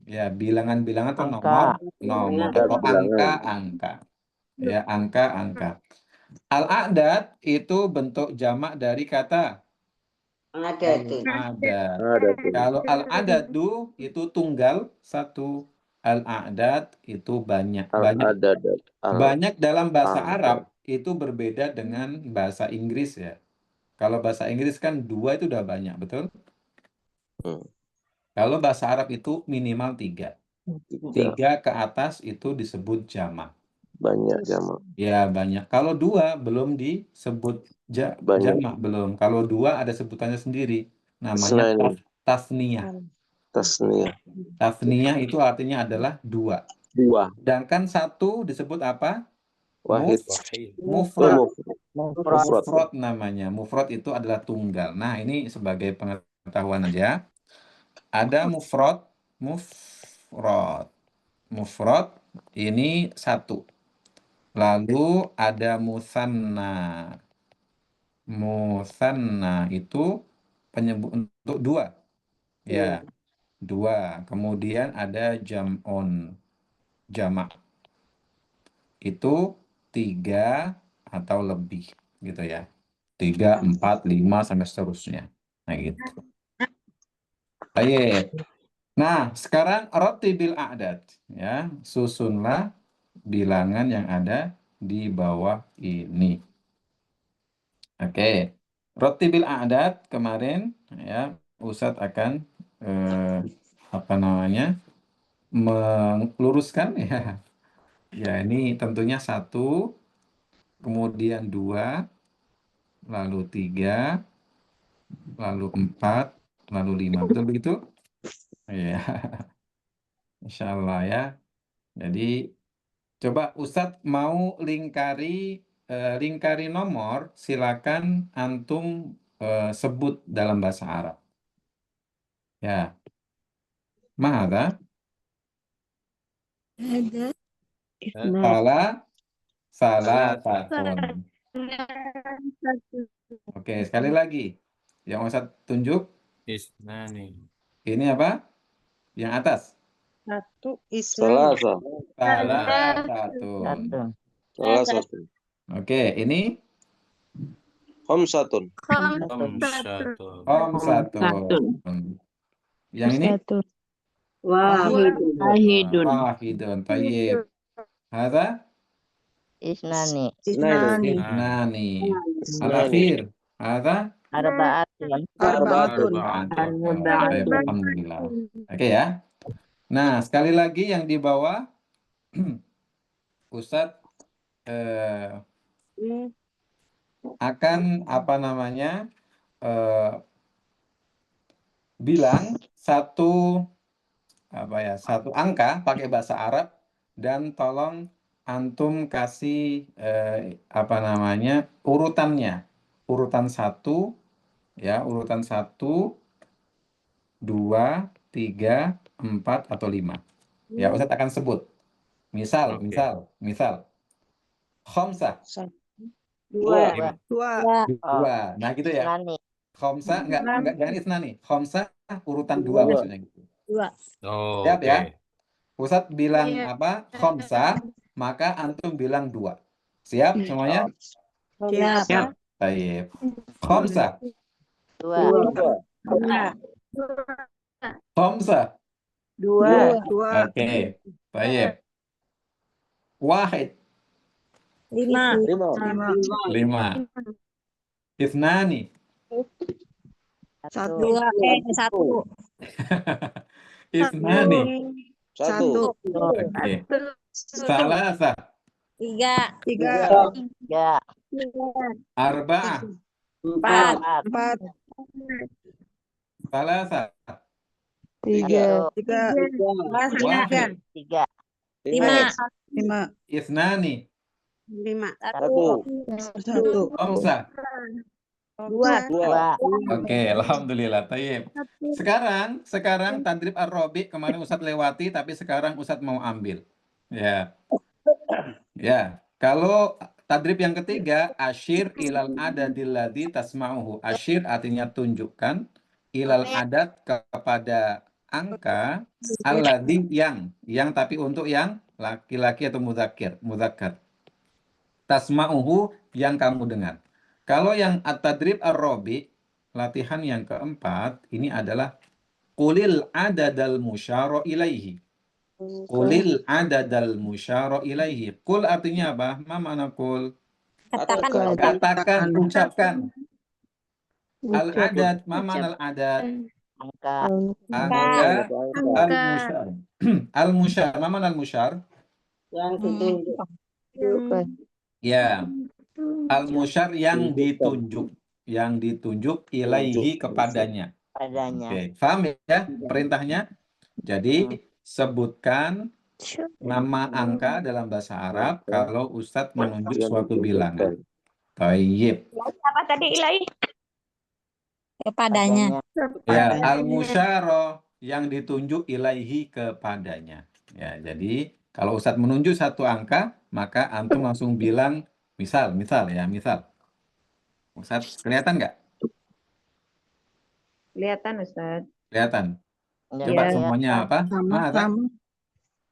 Ya, bilangan-bilangan atau nomor atau angka-angka. Ya, angka-angka. Al-a'dad itu bentuk jamak dari kata adat. Kalau al-adadu itu tunggal satu. Al-a'dad itu banyak. Banyak dalam bahasa Arab itu berbeda dengan bahasa Inggris ya. Kalau bahasa Inggris kan 2 itu udah banyak, betul? Kalau bahasa Arab itu minimal 3. 3 ke atas itu disebut jamak. Banyak jamak. Ya, banyak. Kalau 2 belum disebut jamak, belum. Kalau 2 ada sebutannya sendiri. Namanya tasniyah. Tasniyah itu artinya adalah 2. Sedangkan 1 disebut apa? Wahid. Mufrad namanya. Mufrad itu adalah tunggal. Nah, ini sebagai pengetahuan aja. Ada mufrad ini 1. Lalu ada musanna. Musanna itu penyebut untuk dua. Ya, dua. Kemudian ada jam'un, jamak. Itu 3 atau lebih gitu ya. 3, 4, 5 sampai seterusnya. Nah gitu. Baik. Nah, sekarang rattibil a'dad ya. Susunlah bilangan yang ada di bawah ini. Oke. Rattibil a'dad kemarin ya Ustadz akan meluruskan ya. Ya, ini tentunya 1, kemudian 2, lalu 3, lalu 4, lalu 5. Betul begitu? Ya. Insya Allah ya. Jadi coba Ustadz mau lingkari nomor, silakan antum sebut dalam bahasa Arab. Ya. Mahada? Salah satun. Oke, sekali lagi. Yang Ustadz tunjuk. Isnani. Ini apa? Yang atas. Salasa. Salah satun. Satu. Salasatun. Oke, ini Khamsatun. Khamsatun. khamsatun. Yang ini wahidun. Tayyib. Hadza Isnani. Isnaini. ithnani. Al-akhir. Hadza Arba'atun. Arba'atun. Baik, alhamdulillah. Oke ya. Nah, sekali lagi yang di bawah Ustadz akan bilang satu angka pakai bahasa Arab dan tolong antum kasih urutannya. Urutan 1 ya, urutan 1, 2, 3, 4 atau 5. Ya, Ustadz akan sebut. Misal. Khamsah. 2. 2. Nah, gitu ya. Isnani. Khamsah jangan isnani. Khamsah urutan 2 maksudnya gitu. 2. Oh, Siap oke. ya? Ustadz bilang khamsah, maka antum bilang 2. Siap semuanya? Siap. Baik. Khamsah. 2. Khamsah. 2. Oke. Baik. Wahid. 5. 5. Ithnani. 1. 1. Ithnani. 1. Oke. Salasah. 3. 3. Arba'ah. 4. 4. Salasah. 3. Wahid. 3. 5. Ithnani. 1. 1. Khamsah. 2. Oke, alhamdulillah. Tayyib. Sekarang tadrib ar-rabi kemarin Ustadz lewati, tapi sekarang Ustadz mau ambil. Ya. Ya. Kalau tadrib yang ketiga, asyir ilal adadil ladzi tasma'uhu. Asyir artinya tunjukkan, ilal adad kepada angka, alladzi yang tapi untuk yang laki-laki atau mudzakkar. Tasma'uhu yang kamu dengar. Kalau yang at-tadrib ar-rabi, latihan yang keempat, ini adalah qulil adadal musyara ilaihi. Qulil adadal musyara ilaihi. Qul artinya apa? Ma makna qul? Katakan, ucapkan. Al-adad, ma makna al-adad? Angka. Angka al-musyar. Al-musyar, ma makna al-musyar? Ya. Al-musyar yang ditunjuk ilaihi kepadanya. Oke, paham ya perintahnya? Jadi sebutkan nama angka dalam bahasa Arab kalau Ustadz menunjuk suatu bilangan. Tayyib. Apa tadi ilahi? Kepadanya. Ya, al-musyara yang ditunjuk ilaihi kepadanya. Ya, jadi Kalau Ustadz menunjuk satu angka, maka antum langsung bilang misal ya, misal. Ustadz, kelihatan nggak? Kelihatan Ustaz. Kelihatan. Ya, Coba Iya. semuanya apa? Sama, Masa? sama.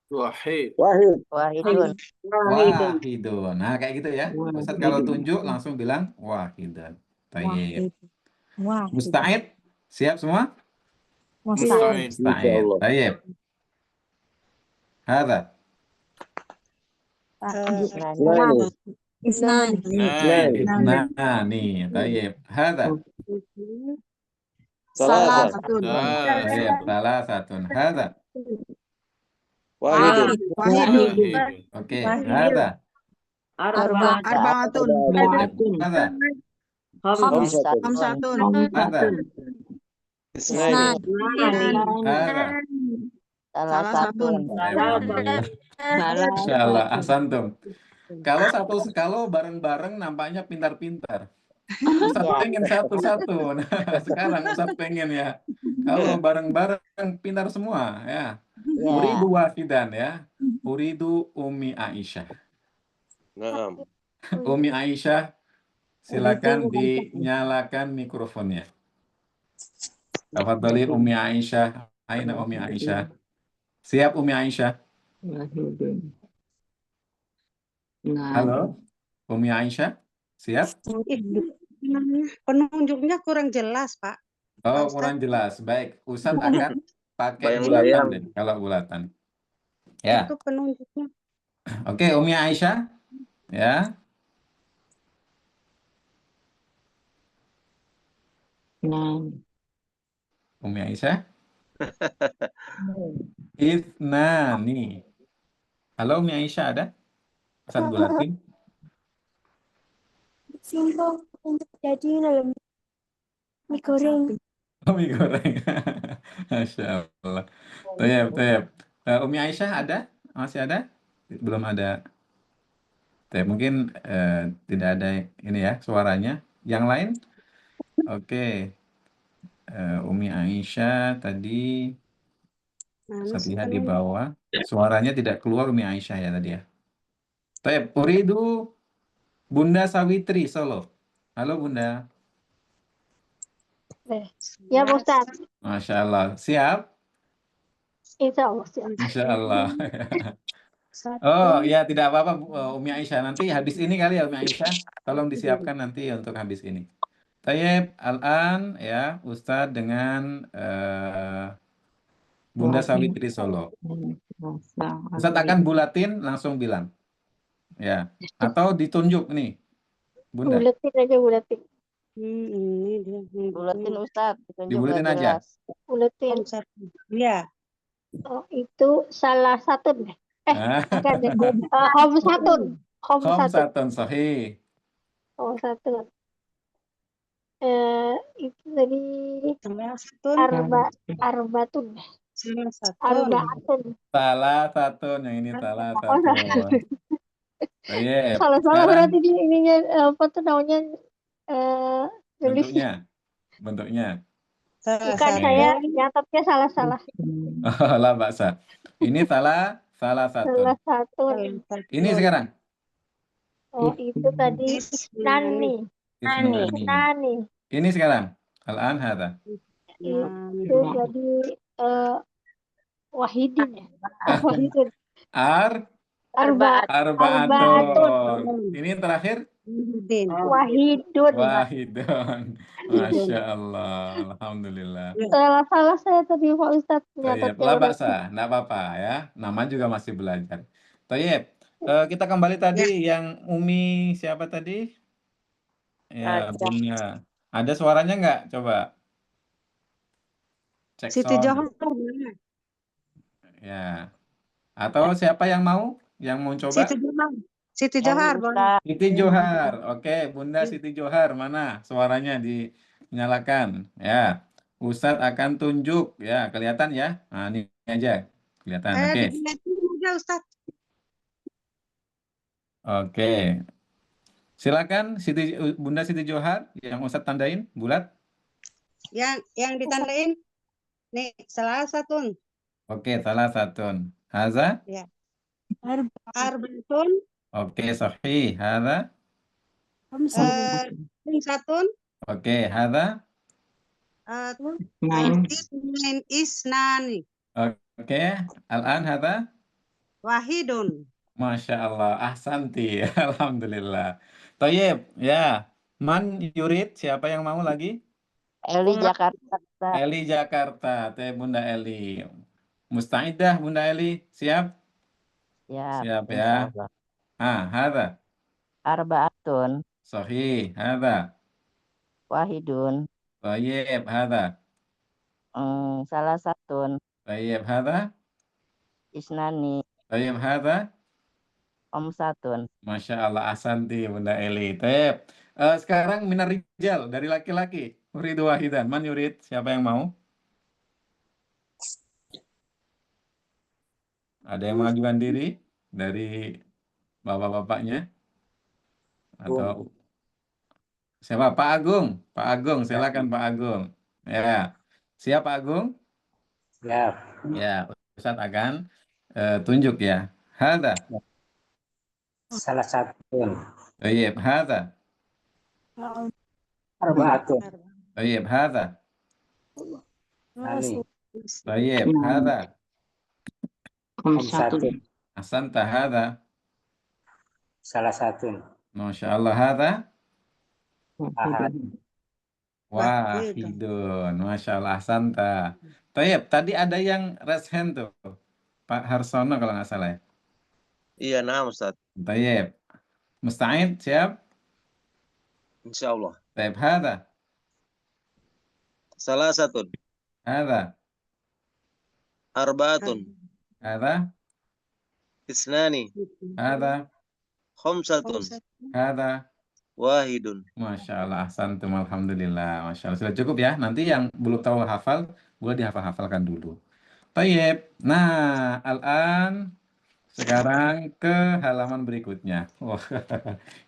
Wahid. Wahid. Wahidun. Wahidun. Nah, kayak gitu ya. Ustadz kalau tunjuk langsung bilang wahidun. Tayyib. Wah. Musta'id? Siap semua? Musta'id. Musta'id. Insyaallah. Tayyib. Hadza. Isnani. Isnan. Nani. Ithnani. Tayyib. Hadza. Salasah. Tayyib. Salasatun. Hadza. Wahidun. Wahid. Oke. Hadza. Arba'atun. Tayyib. Hadza. Khamsatun. Hadza. Isnaini. Hadza. Salah satu. Insyaallah. Ahsantum. Kalau bareng-bareng nampaknya pintar-pintar. Ustadz Ya. pengen satu-satu. Nah, sekarang Ustadz pengen ya. Kalau bareng-bareng pintar semua ya. Ya. Uridu wahidan ya. Uridu Umi Aisyah. Naam. Umi Aisyah, silakan dinyalakan mikrofonnya. Tafadhali Umi Aisyah. Aina Umi Aisyah. Siap Umi Aisyah? Halo, Umi Aisyah? Siap? Penunjuknya kurang jelas, Pak. Oh, Ustadz. kurang jelas. Baik, Ustadz akan pakai Bayang-bayang. bulatan deh, kalau bulatan. Ya, Itu penunjuknya. oke Umi Aisyah. Ya, Umi Aisyah. Ithnani. Halo Umi Aisyah ada? Ustadz bulatin. Simpel untuk jadi dalam mie goreng. Mie goreng. Masya Allah. Tayyib. Umi Aisyah ada? Masih ada? Belum ada. Tayyib, mungkin tidak ada ini ya suaranya. Yang lain? Oke. Umi Aisyah tadi saya lihat di bawah. Suaranya tidak keluar Umi Aisyah ya tadi ya. Tayyib, uridu Bunda Sawitri Solo. Halo Bunda. Ya Pak Ustadz. Masya Allah. Siap? Insya Allah siap. Insya Allah. Oh ya tidak apa-apa Umi Aisyah. Nanti habis ini kali ya Umi Aisyah. Tolong disiapkan nanti untuk habis ini. Tayyib, al-an ya Ustadz dengan Bunda Sawitri Solo. Ustadz akan bulatin langsung bilang. Ya. Atau ditunjuk nih. Bunda. Bulatin aja bulatin. Ini dia. Bulatin Ustaz. Ditunjuk Dibulatin nggak aja. jelas. Bulatin. Iya. Oh, itu salah satu deh. Bukan deh. Khamsatun. Khamsatun sahih. Khamsatun. Itu tadi Salasatun. arbatun. Salasatun. Arbaatun. Salah satu, yang ini salah satu. Tayyib. Salah Sekarang berarti di ininya apa tuh namanya tulisnya. bentuknya. Bukan Salasatun. saya nyatetnya salah-salah. Oh, lah baksa. Ini salah satu. Salah satu. Ini sekarang. Oh, itu tadi isnani. Isnani. Ini sekarang. Al-an hadza. Itu jadi wahidin ya. Wahidin. Arbaatun. Ini terakhir. Wahidun. Masya Allah. Alhamdulillah. Salah saya tadi Pak Ustadz Tayyib. nyatetnya. Lah baksa. Nggak apa-apa ya. Nama juga masih belajar. Tayyib. Kita kembali tadi yang Umi siapa tadi? Ya, Bunda. Ada suaranya nggak? Coba. Cek Siti sound. Johar. Ya. Atau siapa yang mau? Yang mau coba? Siti Johar. Siti Johar. Oke, Bunda Siti Johar. Mana suaranya dinyalakan? Ya. Ustadz akan tunjuk. Ya, kelihatan ya? Nah, ini aja. Kelihatan. Oke. Oke. Silakan Bunda Siti Johar yang Ustadz tandain bulat. Yang ditandain nih salah satu. Oke, salah satu. Haza? Ya. Arba'atun. Oke, sahih. Hada. Khamsatun. Oke, hada. Isnani. Oke, al-an hada. Wahidun. Masya Allah, ahsanti. Alhamdulillah. Toyib, ya. Man yurid, siapa yang mau lagi? Eli Jakarta. Ustaz. Eli Jakarta, teh Bunda Eli. Mustaidah Bunda Eli, siap? Siap. Siap ya. Insyaallah. Hada. Arba'atun. Sahih, hada. Wahidun. Toyib, hada. Salah satun. Toyib, hada. Isnani. Toyib, hada. Satun. Masya Allah, ahsanti Bunda Eli. Tep. Sekarang minar rijal, dari laki-laki. Uridu wahidan. Man yurid, siapa yang mau? Ada yang mengajukan diri dari bapak-bapaknya? Atau siapa? Pak Agung. Pak Agung, silakan Pak Agung. Ya. Siap Pak Agung? Siap. Ya, Ustadz akan tunjuk ya. Hada. Salah satun. Tayyib, hada. Arba'atun. Tayyib, hada. Nani. Tayyib, hada. Khamsatun. Ahsanta, hada. Salah satun. Masya Allah, hada. Ahad. Wahidun. Masya Allah, ahsanta. Tayyib, tadi ada yang raise hand tuh. Pak Harsono kalau nggak salah ya. Iya, naam Ustaz. Tayyib. Musta'id, siap? Insyaallah. Tayyib, hada. Salah satun. Hada. Arba'atun. Hada. Isnani. Hada. Khamsatun. Hada. Wahidun. Masya Allah, ahsantum, alhamdulillah. Masya Allah, sudah cukup ya. Nanti yang belum tahu hafal, gue dihafal-hafalkan dulu. Tayyib. Nah, al-an sekarang ke halaman berikutnya. Oh,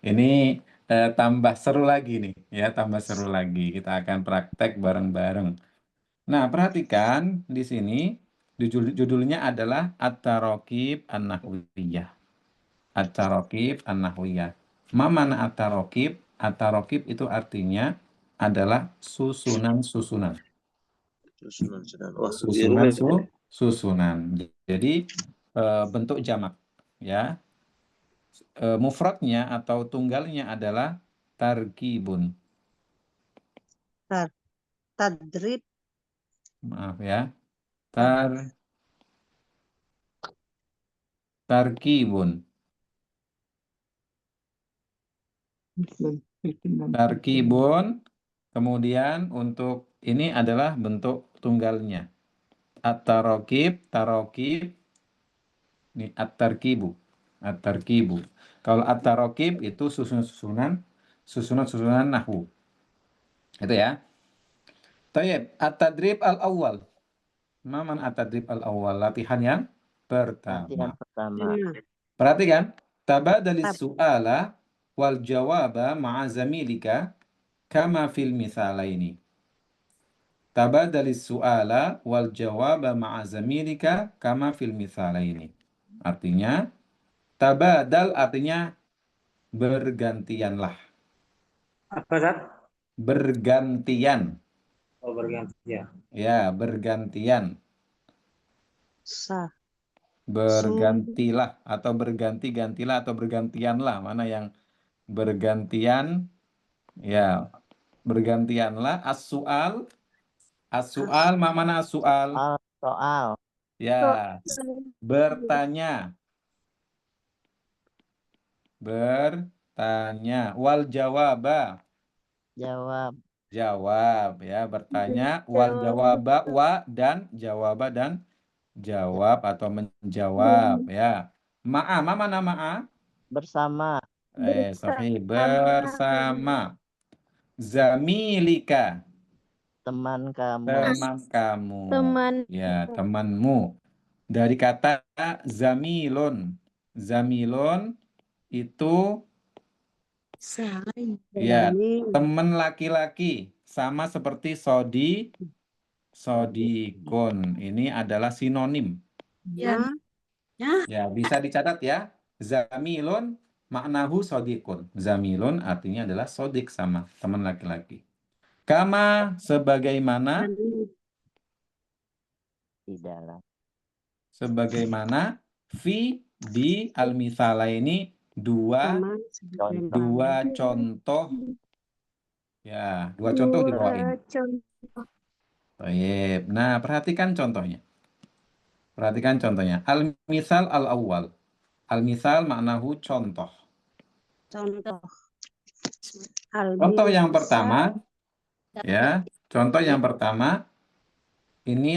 ini tambah seru lagi nih, ya, tambah seru lagi. Kita akan praktek bareng-bareng. Nah, perhatikan di sini judulnya adalah At-Tarokib An-Nahwiyah. At-Tarokib An-Nahwiyah. Ma mana at-tarokib? At-tarokib itu artinya adalah susunan-susunan. Susunan. Wah, Susunan. Jadi bentuk jamak, ya. Mufradnya atau tunggalnya adalah tarkibun. Tadrib. Maaf ya. Tarkibun. Tarkibun. Kemudian untuk ini adalah bentuk tunggalnya. At-tarokib, tarokib. Ini at-tarkibu. At-tarkibu. Kalau at-tarokib itu susunan-susunan nahwu. Itu ya. Tayyib, at-tadrib al-awwal. Maman at-tadrib al-awwal, latihan yang pertama. Perhatikan, tabadalis su'ala wal jawaba ma'a zamilika kama fil mithalaini. Tabadalis su'ala wal jawaba ma'a zamilika kama fil mithalaini. Artinya, tabadal artinya bergantianlah. Apa, Zat? Bergantian. Oh, bergantian. Ya, bergantian. Sah. Bergantilah atau berganti-gantilah atau bergantianlah. Mana yang bergantian? Ya, bergantianlah. As-su'al. As-su'al, mana as-su'al? Soal. Ya, bertanya. Bertanya. Wal jawaba. Jawab, ya, bertanya. Wal jawaba, wa dan jawaba dan jawab atau menjawab, ya. Ma'a, mana ma'a? Bersama. Sahih, bersama. Zamilika. Teman kamu. Ya, temanmu. Dari kata zamilun. Zamilun itu ya, teman laki-laki, sama seperti sodikon. Ini adalah sinonim. Ya. Ya, bisa dicatat ya. Zamilun maknahu sodikun. Zamilun artinya adalah sodik, sama teman laki-laki. Kama sebagaimana, Di dalam. sebagaimana fi di al-mithala ini dua contoh. Ya, dua contoh di bawah ini. Baik. Nah, perhatikan contohnya. Perhatikan contohnya. Al-misal al-awwal. Al-misal maknahu contoh. Contoh. Contoh yang pertama, ya. Contoh yang pertama, ini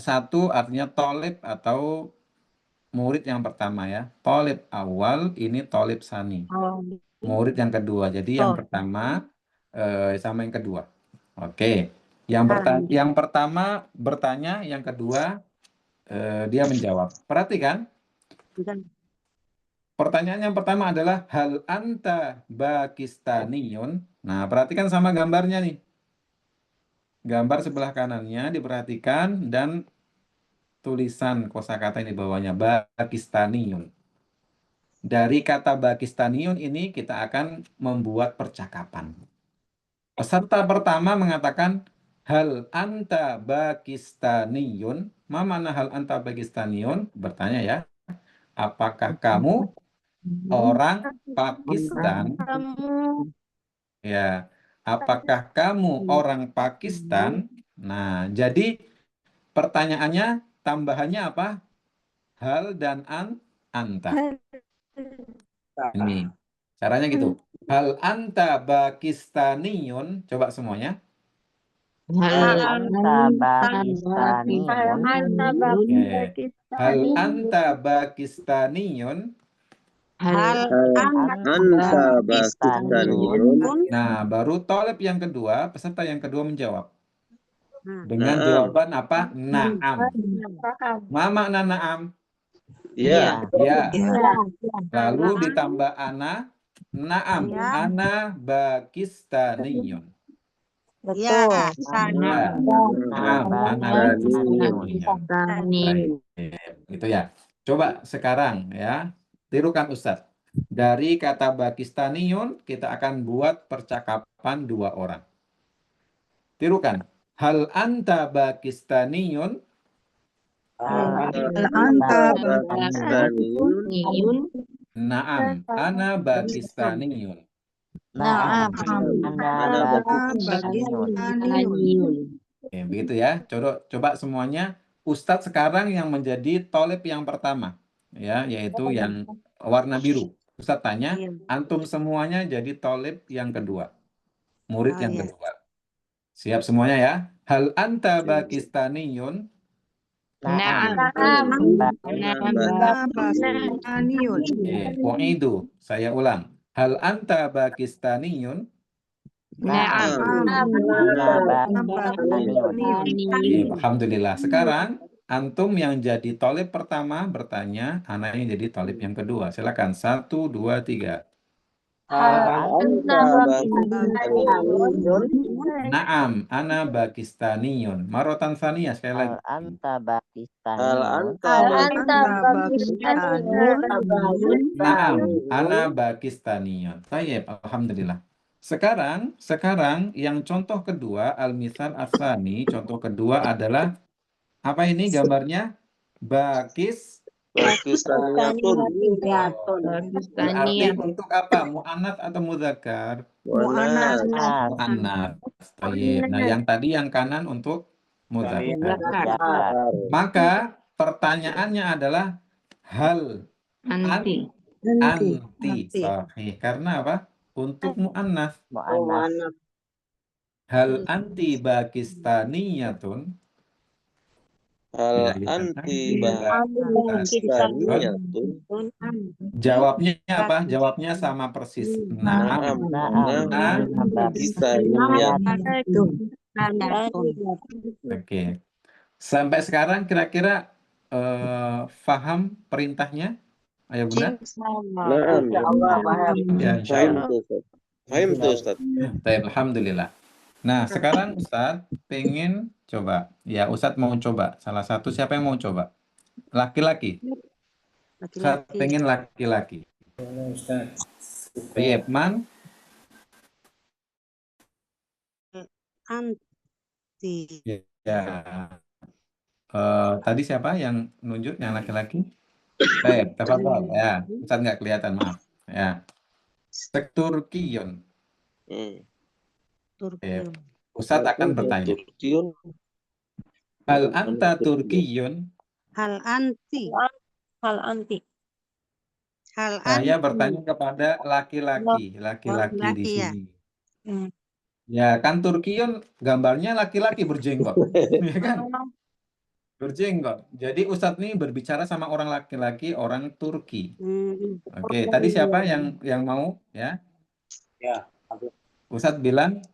satu artinya tolib atau murid yang pertama ya. Tolib awal, ini tolib sani. Murid yang kedua. Jadi yang pertama sama yang kedua. Oke. Yang pertama bertanya, yang kedua dia menjawab. Perhatikan. Pertanyaan yang pertama adalah hal anta Pakistaniyun. Nah, perhatikan sama gambarnya nih. Gambar sebelah kanannya diperhatikan dan tulisan kosakata yang di bawahnya Pakistaniyun. Dari kata Pakistaniyun ini kita akan membuat percakapan. Peserta pertama mengatakan hal anta Pakistaniyun. Ma mana hal anta Pakistaniyun? Bertanya ya. Apakah kamu orang Pakistan? Ya. Apakah kamu orang Pakistan? Nah, jadi pertanyaannya tambahannya apa? Hal dan anta. Ini caranya gitu. Hal anta Pakistaniyun. Coba semuanya. Hal anta Pakistaniyun. Hal anta Pakistaniyun. Hal anta Pakistaniyun. Nah, baru tolib yang kedua, peserta yang kedua menjawab. Dengan jawaban apa? Naam. Ma makna naam? Ya. Ya. Lalu ditambah ana. Naam. Ana Pakistaniyun. Ya. Ya. Naam. Ana Pakistaniyun. Baik. Itu ya. Coba sekarang ya. Tirukan Ustadz. Dari kata Pakistaniyun kita akan buat percakapan dua orang. Tirukan. Hal anta Pakistaniyun? Hal anta Pakistaniyun. Naam, ana Pakistaniyun. Naam. Ana Pakistaniyun. Oke, begitu ya. Coba semuanya. Ustadz sekarang yang menjadi tolib yang pertama, ya, yaitu yang warna biru. Ustadz tanya, antum semuanya jadi tolib yang kedua, murid yang kedua. Siap semuanya ya. Hal anta Pakistaniyun? Pakistaniyun. U'idu, saya ulang. Hal anta Pakistaniyun? Alhamdulillah. Sekarang antum yang jadi tolib pertama bertanya, anak yang jadi tolib yang kedua. Silakan. 1, 2, 3. Naam, ana Pakistaniyun. Marotan saniyah sekali lagi. Anta Naam, ana Pakistaniyun. Baik, alhamdulillah. Sekarang yang contoh kedua, al-misal asani, contoh kedua adalah apa ini gambarnya? Pakistaniyatun. Berarti untuk apa? Mu'annats atau mudzakkar? Mu'annats. Baik. Nah, yang tadi yang kanan untuk mudzakkar. Maka pertanyaannya adalah hal anti. Sahih. Karena apa? Untuk mu'annats. Hal anti Pakistaniyatun? Hal anti Pakistaniyatun. Jawabnya apa? Jawabnya sama persis. Naam. Pakistaniyatun. Oke. Sampai sekarang kira-kira faham perintahnya? Ayo Bunda. Naam. Ya, insyaallah. Fahim tuh Ustaz. Baik, alhamdulillah. Nah, sekarang Ustadz pengen coba. Ya, Ustadz mau coba. Salah satu siapa yang mau coba? Laki-laki. Ustaz Laki-laki. pengen laki-laki. Baik, Man. Anti. Ya. Tadi siapa yang nunjuk yang laki-laki? Baik, tafadhol. Ya, Ustaz nggak kelihatan, maaf. Ya. Turkiyun. Turki. Ustaz akan bertanya. Turkiyun. Hal anta Turkiyun? Hal anti. Hal anti. Hal Saya anti. bertanya kepada laki-laki di Laki-laki ya. sini. Hmm. Ya, kan Turkiyun gambarnya laki-laki berjenggot. Ya kan? Berjenggot. Jadi Ustadz nih berbicara sama orang laki-laki, orang Turki. Hmm. Oke, tadi siapa yang mau ya? Ya. Ustadz bilang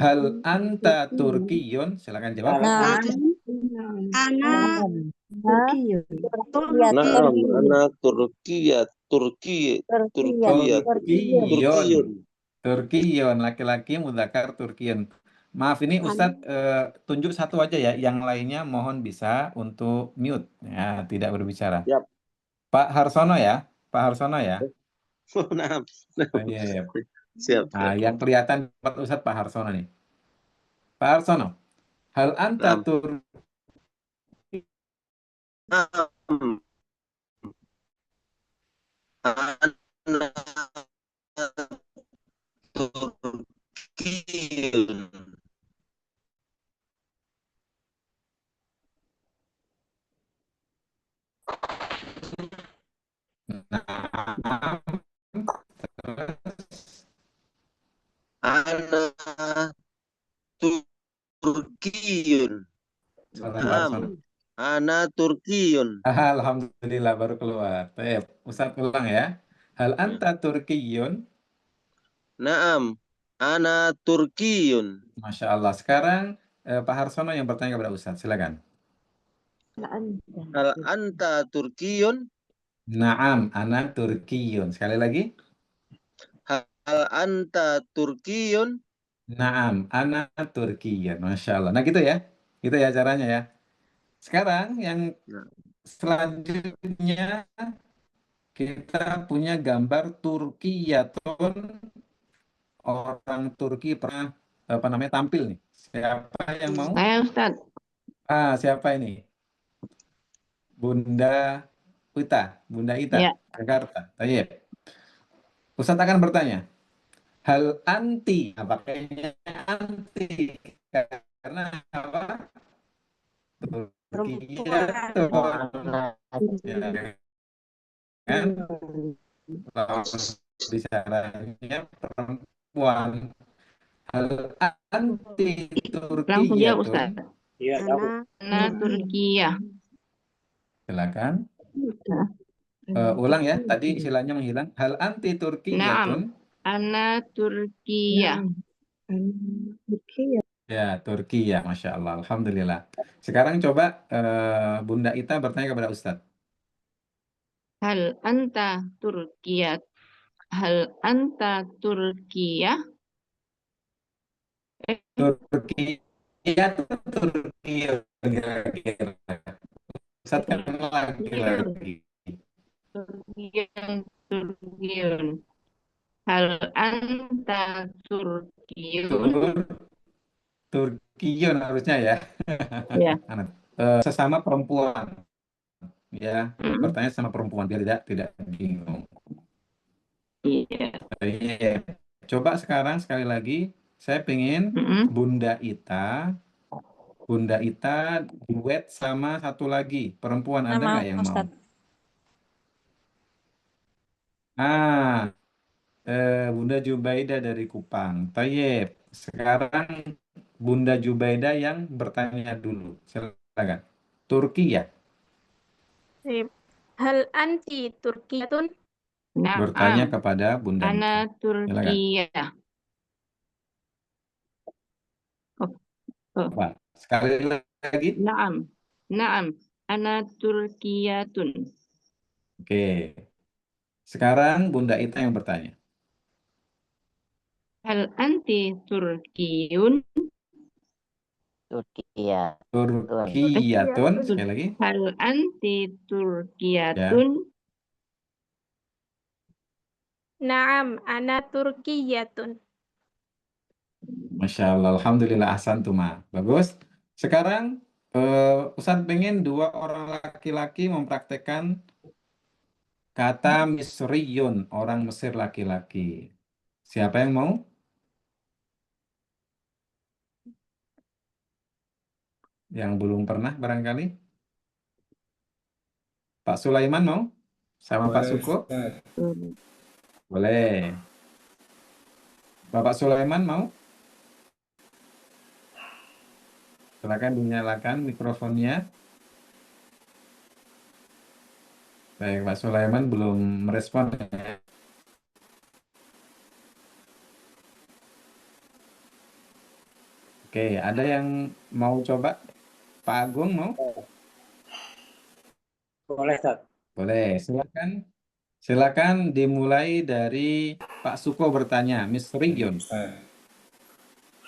hal anta Turkiyun, silakan jawab. Ana Turki. Naam, ana Turkiyun. Turkiyun, laki-laki mudzakkar Turkiyun. Maaf ini Ustadz tunjuk satu aja ya, yang lainnya mohon bisa untuk mute ya, tidak berbicara. Siap. Pak Harsono ya, Pak Harsono ya. Naam. Iya. Siap. Nah, yang kelihatan Pak Ustadz Pak Harsono nih. Pak Harsono, hal anta Naam. Naam. Ana Turkiyun. Nah, Ana Turkiyun. Naam. Ana Turkiyun. Alhamdulillah baru keluar. Baik, Ustadz ulang ya. Hal anta Turkiyun? Naam. Ana Turkiyun. Masya Allah. Sekarang Pak Harsono yang bertanya kepada Ustadz. Silakan. Hal anta Turkiyun? Naam, ana Turkiyun. Sekali lagi. Hal anta Turkiyun? Naam, ana Turkiyun. Masya Allah. Nah gitu ya. Gitu ya caranya ya. Sekarang yang selanjutnya kita punya gambar Turkiyatun. Orang Turki pernah tampil nih. Siapa yang mau? Saya Ustaz. Siapa ini? Bunda Ita, Ya. Jakarta. Tayyip. Ustadz akan bertanya, hal anti, pakainya anti, karena apa? Turkiyatun. Ya, kan? Lawan bicaranya perempuan. Hal anti Langsung jawab Ustaz. Turkiyatun. Iya, Ana Turkiyah. Silakan. Ulang ya, tadi istilahnya menghilang. Hal anti Turkiyatun. Ana Turkiyah. Ya, Turki ya, Masya Allah. Alhamdulillah. Sekarang coba Bunda Ita bertanya kepada Ustadz. Hal anta Turkiyah. Hal anta Turkiyah. Turkiyatun kira-kira. Ustadz kan lagi. Turkiyun. Hal anta Turkiyun. Turkiyun harusnya ya. Ya. Sesama perempuan. Ya, bertanya sama perempuan biar tidak bingung. Iya. Coba sekarang sekali lagi, saya pengen Bunda Ita duet sama satu lagi perempuan, ada nggak yang mau? Bunda Jubaida dari Kupang. Tayyip. Sekarang Bunda Jubaida yang bertanya dulu. Silakan. Turki ya? Hal anti Turkiyatun? Bertanya kepada Bunda Ana Ita. Turkiyah. Coba. Sekali lagi. Naam. Ana Turkiyatun. Oke. Sekarang Bunda Ita yang bertanya. Hal anti Turkiyun? Turkiyatun. Turkiyatun. Sekali lagi. Hal anti Turkiyatun? Naam, ana Turkiyatun. Masya Allah, Alhamdulillah ahsantuma. Bagus. Sekarang Ustadz pengen dua orang laki-laki mempraktekkan kata Misriyun, orang Mesir laki-laki. Siapa yang mau? Yang belum pernah barangkali? Pak Sulaiman mau? Sama Pak Suko? Boleh. Bapak Sulaiman mau? Silakan dinyalakan mikrofonnya. Baik, Pak Sulaiman belum merespon. Oke, ada yang mau coba? Pak Agung mau? Boleh, Ustaz. Boleh, silakan. Silakan dimulai dari Pak Suko bertanya, Misriyun.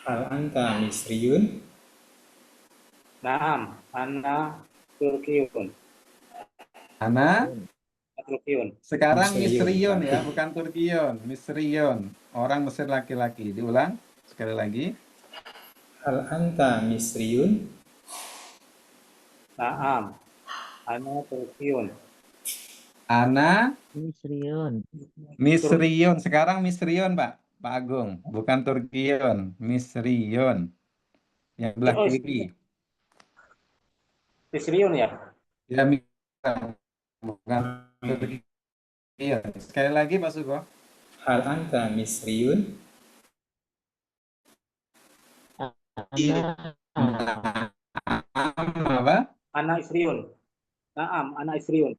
Hal anta Misriyun? Naam, ana Turkiyun. Ana, Turkiyun. sekarang Misriyun. Misriyun ya, bukan Turkiyun. Misriyun, orang Mesir laki-laki. Diulang sekali lagi. Hal anta Misriyun? Naam, ana Turkiyun. Ana Misriyun. Misriyun, sekarang Misriyun Pak Agung, bukan Turkiyun, Misriyun. Yang belah Oh, kiri. Misriyun ya? Ya, bukan Turkiyun. Sekali lagi Pak Suko. Hal anta Misriyun? Ana Apa? Ana Isriyun. Naam, ana Isriyun.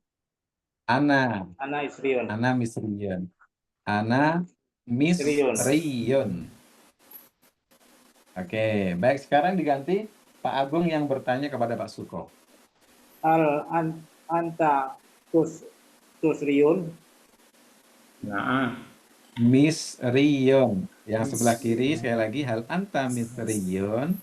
Ana Isriyun. Misriyun. Ana Misriyun. Misriyun. Oke, baik, sekarang diganti Pak Agung yang bertanya kepada Pak Suko. Anta Tusriyun. Naam. Misriyun. Yang sebelah kiri sekali lagi, hal anta Misriyun.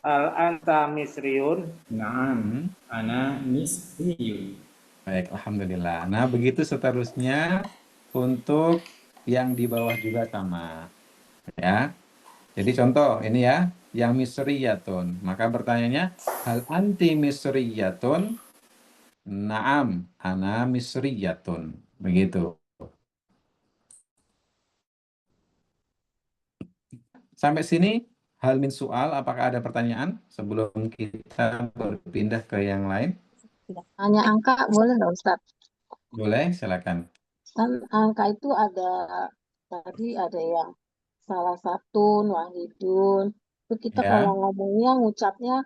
Anta Misriyun. Naam. Ana Misriyun. Baik, Alhamdulillah. Nah, begitu seterusnya untuk yang di bawah juga sama. Ya. Jadi contoh ini ya, yang misriyatun. Maka bertanyanya, hal anti misriyatun? Naam, ana misriyatun. Begitu. Sampai sini, hal min soal, apakah ada pertanyaan sebelum kita berpindah ke yang lain? Hanya angka boleh nggak Ustaz? Boleh, silakan. Kan angka itu ada tadi ada yang salah satu wahidun. Itu kita Ya. kalau ngomongnya ngucapnya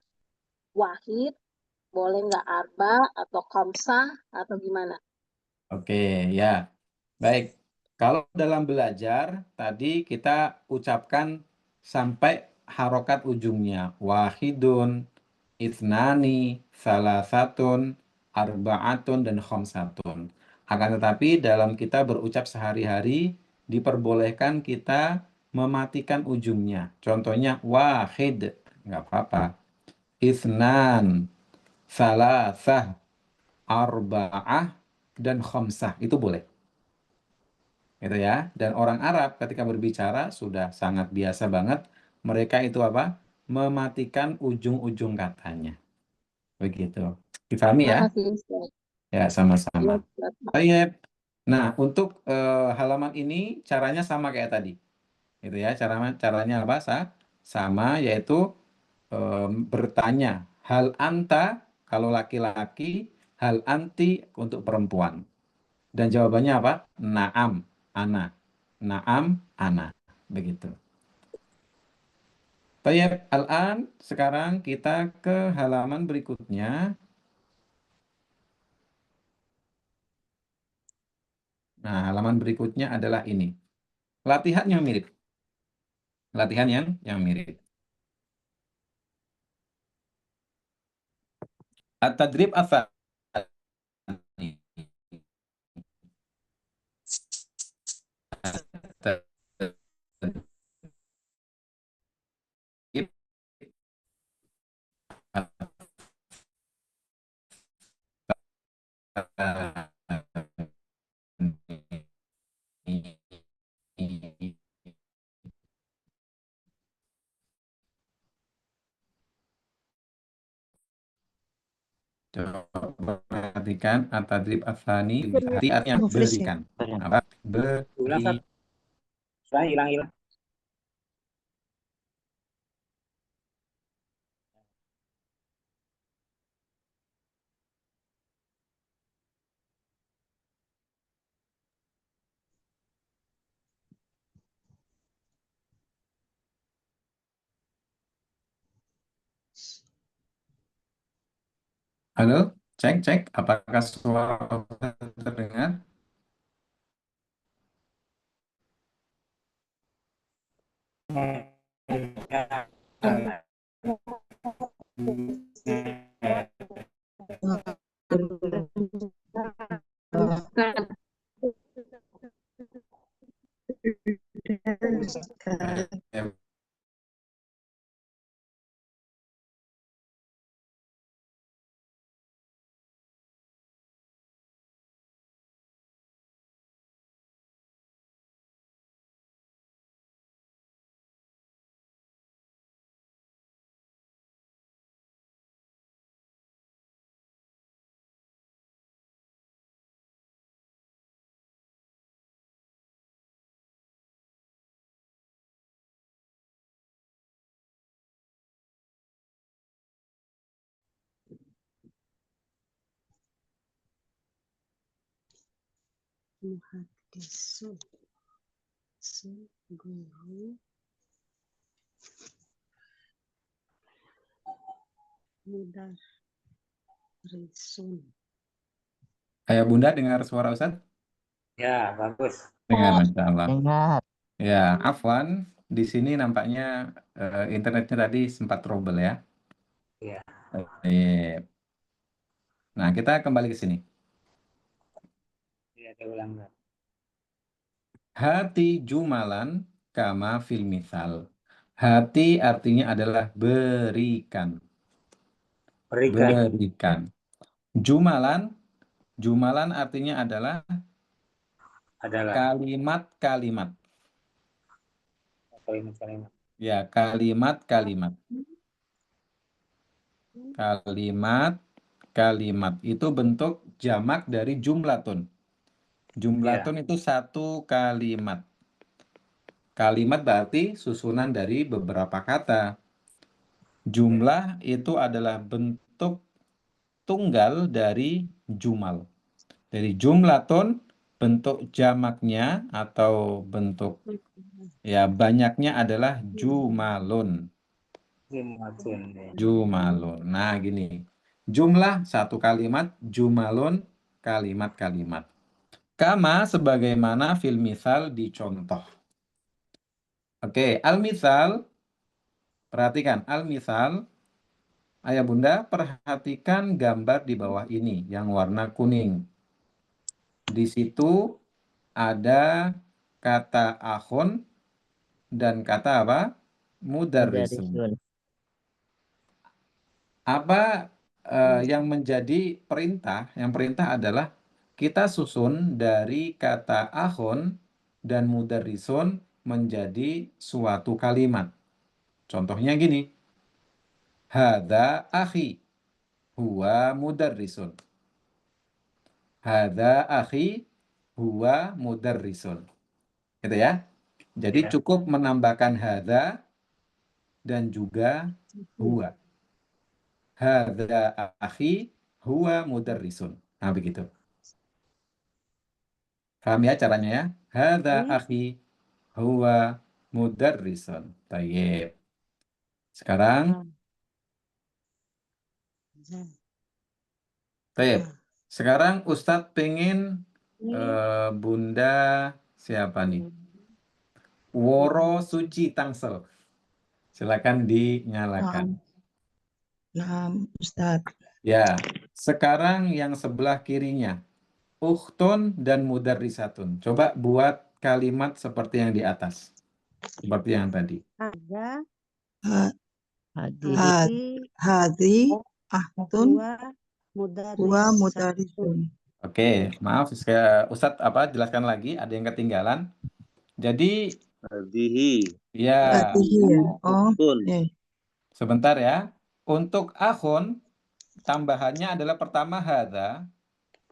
wahid, boleh nggak arba atau khamsah atau gimana? Oke, ya. Baik. Kalau dalam belajar, tadi kita ucapkan sampai harokat ujungnya. Wahidun, ithnani, salasatun, arba'atun, dan khamsatun. Akan tetapi dalam kita berucap sehari-hari, diperbolehkan kita mematikan ujungnya. Contohnya wahid, nggak apa-apa. Ithnan, salasah, arba'ah, dan khamsah. Itu boleh. Gitu ya. Dan orang Arab ketika berbicara sudah sangat biasa banget. Mereka itu apa? Mematikan ujung-ujung katanya. Begitu. Dipahami ya? Makasih Ustaz. Ya, Iya, sama-sama. Ustaz. Baik. Nah, untuk halaman ini caranya sama kayak tadi. Gitu ya. Caranya apa? Sama, yaitu bertanya. Hal anta kalau laki-laki, hal anti untuk perempuan. Dan jawabannya apa? Naam, ana. Naam, ana. Begitu. Baik, al-an sekarang kita ke halaman berikutnya. Nah, halaman berikutnya adalah ini. Latihan yang mirip. Latihan yang mirip. At-tadrib ats-tsani. Coba perhatikan at-tadrib ats-tsani, hati artinya berikan. Apa? Ulang, Ustaz. Beri. Saya hilang. Halo, cek, apakah suara terdengar? Muhaddisu. Guru. Mudarrisun. Ayah Bunda dengar suara Ustadz? Ya, bagus. Dengar, Masya Allah. Dengar. Ya, Afwan, di sini nampaknya internetnya tadi sempat trouble ya. Iya. Baik. Nah, kita kembali ke sini. Iya, saya ulang. Hati jumalan kama fil misal. Hati artinya adalah berikan. Berikan. Jumalan artinya adalah kalimat-kalimat. Ya, kalimat-kalimat. Kalimat itu bentuk jamak dari jumlatun. Jumlatun itu satu kalimat. Kalimat berarti susunan dari beberapa kata. Jumlah itu adalah bentuk tunggal dari jumal. Dari jumlatun bentuk jamaknya atau bentuk ya banyaknya adalah jumalun. Jumalun. Nah, gini. Jumlah satu kalimat, jumalun kalimat-kalimat. Kama sebagaimana fil misal dicontoh. Oke, al-misal. Perhatikan al-misal. Ayah Bunda, perhatikan gambar di bawah ini yang warna kuning. Di situ ada kata akhun dan kata apa? Mudarrisun. Apa yang menjadi perintah? Yang perintah adalah kita susun dari kata akhun dan mudarrisun menjadi suatu kalimat. Contohnya gini. Hadza akhi huwa mudarrisun. Hadza akhi huwa mudarrisun. Gitu ya. Jadi cukup menambahkan hadza dan juga huwa. Hadza akhi huwa mudarrisun. Nah, begitu. Paham ya caranya ya? Hadza akhi huwa mudarrisun. Tayyib. Sekarang Tayyib. Sekarang Ustadz pengen Bunda siapa nih? Woro Suci Tangsel. Silakan dinyalakan. Nah, Ustadz. Ya, sekarang yang sebelah kirinya. Ukhtun dan mudarrisatun. Coba buat kalimat seperti yang di atas. Seperti yang tadi. Ada Hadi. ahtun wa mudarrisun. Oke, maaf Ustadz jelaskan lagi, ada yang ketinggalan. Jadi Hadhihi. ya. Oh, Sebentar ya. Untuk akhun tambahannya adalah pertama hadza,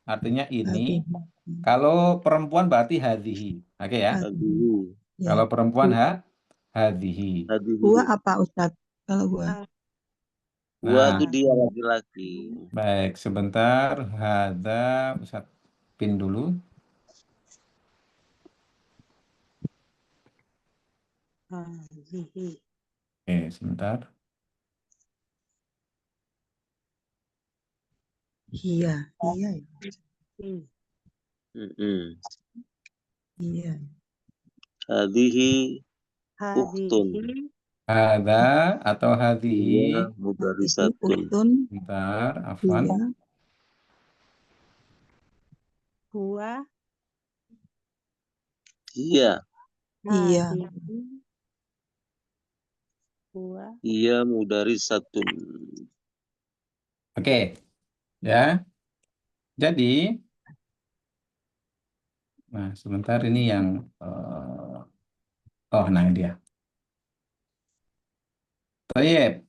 artinya ini. Hadhihi. Kalau perempuan berarti hadhihi. Oke ya. Hadhihi. Ya. Kalau perempuan hadhihi. Hadhihi. Huwa apa Ustadz? Kalau huwa. Wa Nah, itu dia laki-laki. baik, sebentar. Hadza, Ustaz pin dulu. Hadhihi. Oke, sebentar. Iya. Iya. Mm-mm. Iya. Hadhihi ukhtun. Hadza atau hadhihi. Iya, Hadhihi mudarisatun. uktun. Sebentar, afwan. Iya. Iya, Iya. iya mudarisatun. Oke, ya. Jadi, nah sebentar ini yang, nah ini dia. Baik,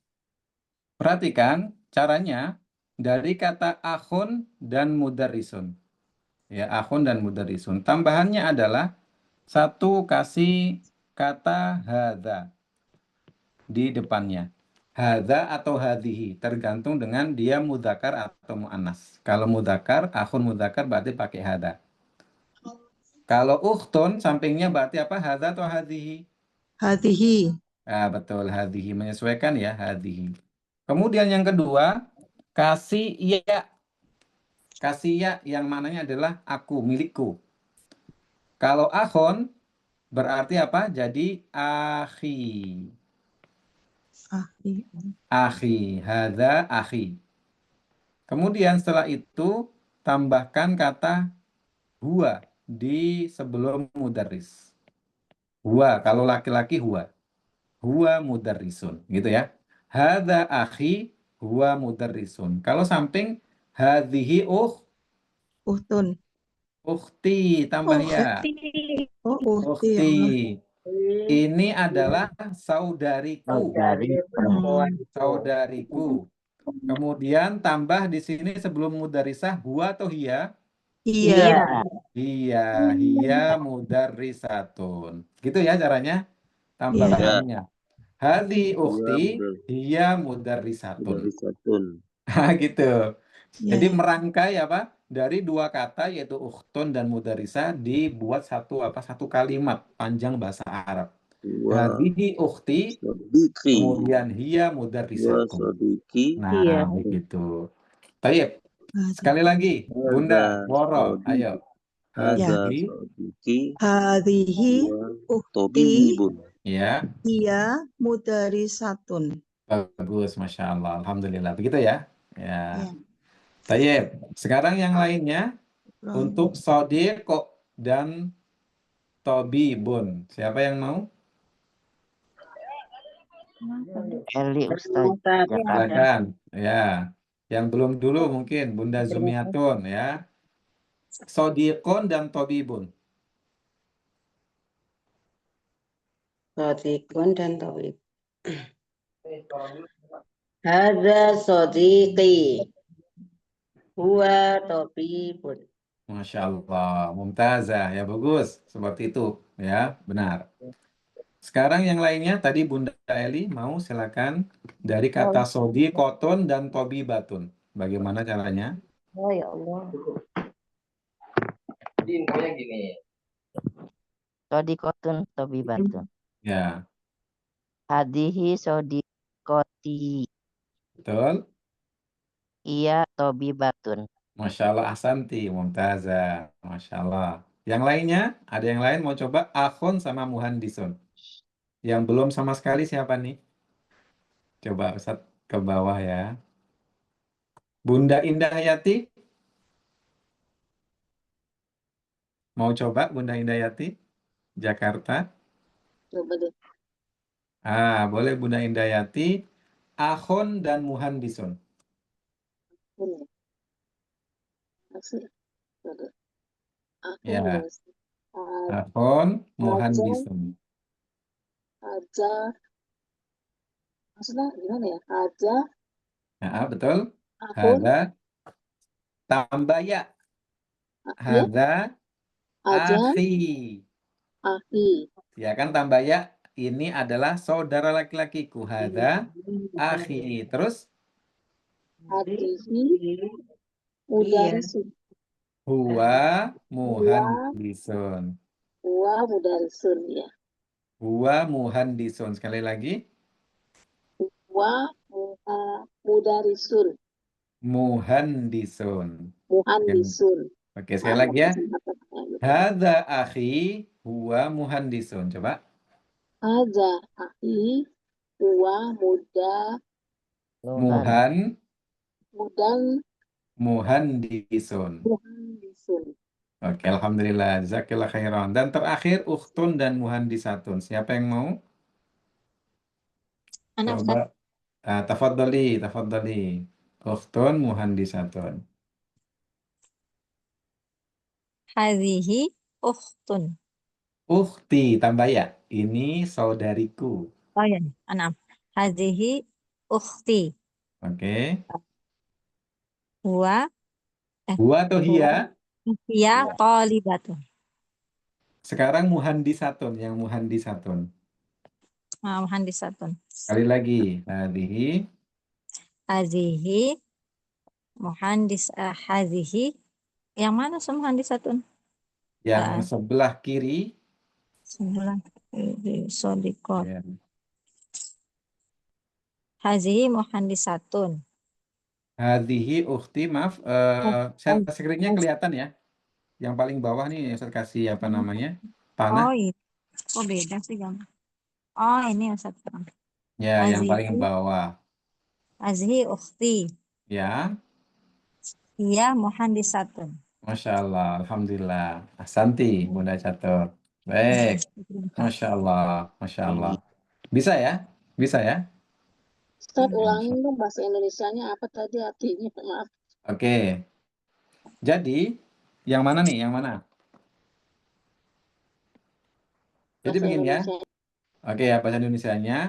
perhatikan caranya dari kata akhun dan mudarrisun. Ya, akhun dan mudarrisun. Tambahannya adalah satu kasih kata hadza di depannya. Hadza atau hadhihi, tergantung dengan dia mudzakkar atau muannas. Kalau mudzakkar, akhun mudzakkar berarti pakai hadza. Kalau ukhtun, sampingnya berarti apa? Hadza atau hadhihi? Hadhihi. Betul, hadhihi. Menyesuaikan ya, hadhihi. Kemudian yang kedua, kasih ya. Kasih ya yang maknanya adalah aku, milikku. Kalau akhun, berarti apa? Jadi akhi. Akhi. Akhi, hadza akhi. Kemudian setelah itu, tambahkan kata huwa di sebelum mudarris. Huwa, kalau laki-laki huwa. Huwa mudarrisun, gitu ya. Hadza akhi huwa mudarrisun. Kalau samping hadhihi Uhtun. ukhti, tambah ya. Oh, ukhti ya Ukhti. Allah. Ini adalah saudariku. Saudariku. Kemudian tambah di sini sebelum mudarisah huwa atau hiya? Iya. Hiya mudarrisatun. Gitu ya caranya Iya. tambahannya. Hadi Iya, ukhti betul. hiya mudarrisatun. Mudarisatun. Gitu. Iya. Jadi merangkai apa? Dari dua kata yaitu ukhtun dan mudarrisah dibuat satu kalimat panjang bahasa Arab. Wa Hadihi ukhti, sodiki. kemudian hiya Wa mudarrisatun. sodiki. Nah, begitu. Tayyib. Sekali lagi, Bunda Hadza Woro, sodiki. ayo. Hadza Hadihi, sodiki. Hadhihi Wa ukhti. tobibun. ya. Iya mudarisatun. Bagus, Masya Allah. Alhamdulillah. Begitu ya. Ya. Iya. Tayyib. Sekarang yang lainnya untuk sodiq dan tobibun. Siapa yang mau? Eli Ustaz. Silakan. Ya. Yang belum dulu mungkin Bunda Zumiatun ya. Sodiqun dan tobibun. Sodikun dan tawib. Hadza sodiqi. Huwa tabibun. Masya Allah, mumtazah ya, bagus seperti itu ya, benar. Sekarang yang lainnya tadi Bunda Eli mau silakan dari kata sodiqotun dan tobibatun. Bagaimana caranya? Oh ya Allah. Sodikotun tobibatun. Ya, Hadihi sodikoti. betul. Iya tobibatun. Masya Allah, ahsanti, mumtazah. Masya Allah. Yang lainnya, ada yang lain mau coba akhun sama muhandisun. Yang belum sama sekali siapa nih? Coba Ustaz ke bawah ya. Bunda Indah Hayati? Mau coba Bunda Indah Hayati? Jakarta? Coba deh. Boleh Bunda Indayati, akhun dan muhandisun. Ini. Masih. Coba. Aku Ya, nulis. akhun, muhandisun. Aja. Maksudnya gimana ya? Aja. Betul. Akhun, Hada tambah ya. ya, Hada aja, akhi. akhi, Ya kan tambah ya. Ini adalah saudara laki-lakiku. Hada akhi. Terus hadihi, Iya. mudarisun, huwa muhandisun. wa mudarisun ya. Huwa muhandisun. Sekali lagi. Wa mudarisun, Muhandisun. muhandisun. Oke, sekali lagi ya. Gitu. Hada akhi huwa muhandisun. Coba. Aja akhi, wa Muhandisun. muhandisun. Oke, alhamdulillah. Jazakillah khairan. Dan terakhir ukhtun dan muhandisatun. Siapa yang mau? Anak Ustaz. Coba. Tafadhali. Ukhtun muhandisatun. Hadhihi ukhtun. Ukhti tambah ya. Ini saudariku. Oh ya, anak. Hadhihi ukhti. Oke. Huwa Huwa atau hiya? hiya thalibatun. Sekarang muhandisatun. Yang muhandisatun. Muhandisatun. Sekali lagi. Hadhihi. Hadhihi hadhihi. Yang mana muhandisatun? Yang sebelah kiri. Sebelah sodikot. Ya. Hadhihi muhandisatun. Hadhihi ukhti, maaf. Share screen-nya kelihatan ya. Yang paling bawah nih Ustaz kasih apa namanya? Panah. Oh iya. Kok beda sih gambar? Oh ini Ustaz. Ya, yang paling bawah. Hadhihi ukhti. Ya. Iya muhandisatun. Masya Allah, alhamdulillah. Ahsanti, Bunda Catur. Baik. Masya Allah, Masya Allah. Bisa ya? Bisa ya? Ustaz, ulangin dong bahasa Indonesianya apa tadi artinya, maaf. Oke. Jadi, yang mana nih? Yang mana? Jadi Bahasa begini ya. Indonesia. Oke ya, bahasa Indonesianya.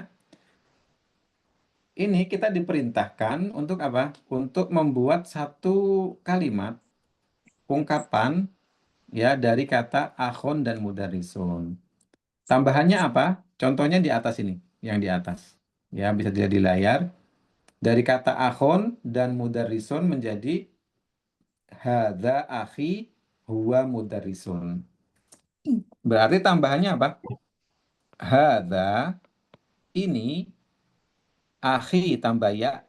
Ini kita diperintahkan untuk apa? Untuk membuat satu kalimat, ungkapan, ya, dari kata akhon dan mudarisun. Tambahannya apa? Contohnya di atas ini, yang di atas. Ya, bisa dilihat di layar. Dari kata akhon dan mudarisun menjadi hadza akhi huwa mudarisun. Berarti tambahannya apa? Hadza ini akhi tambah ya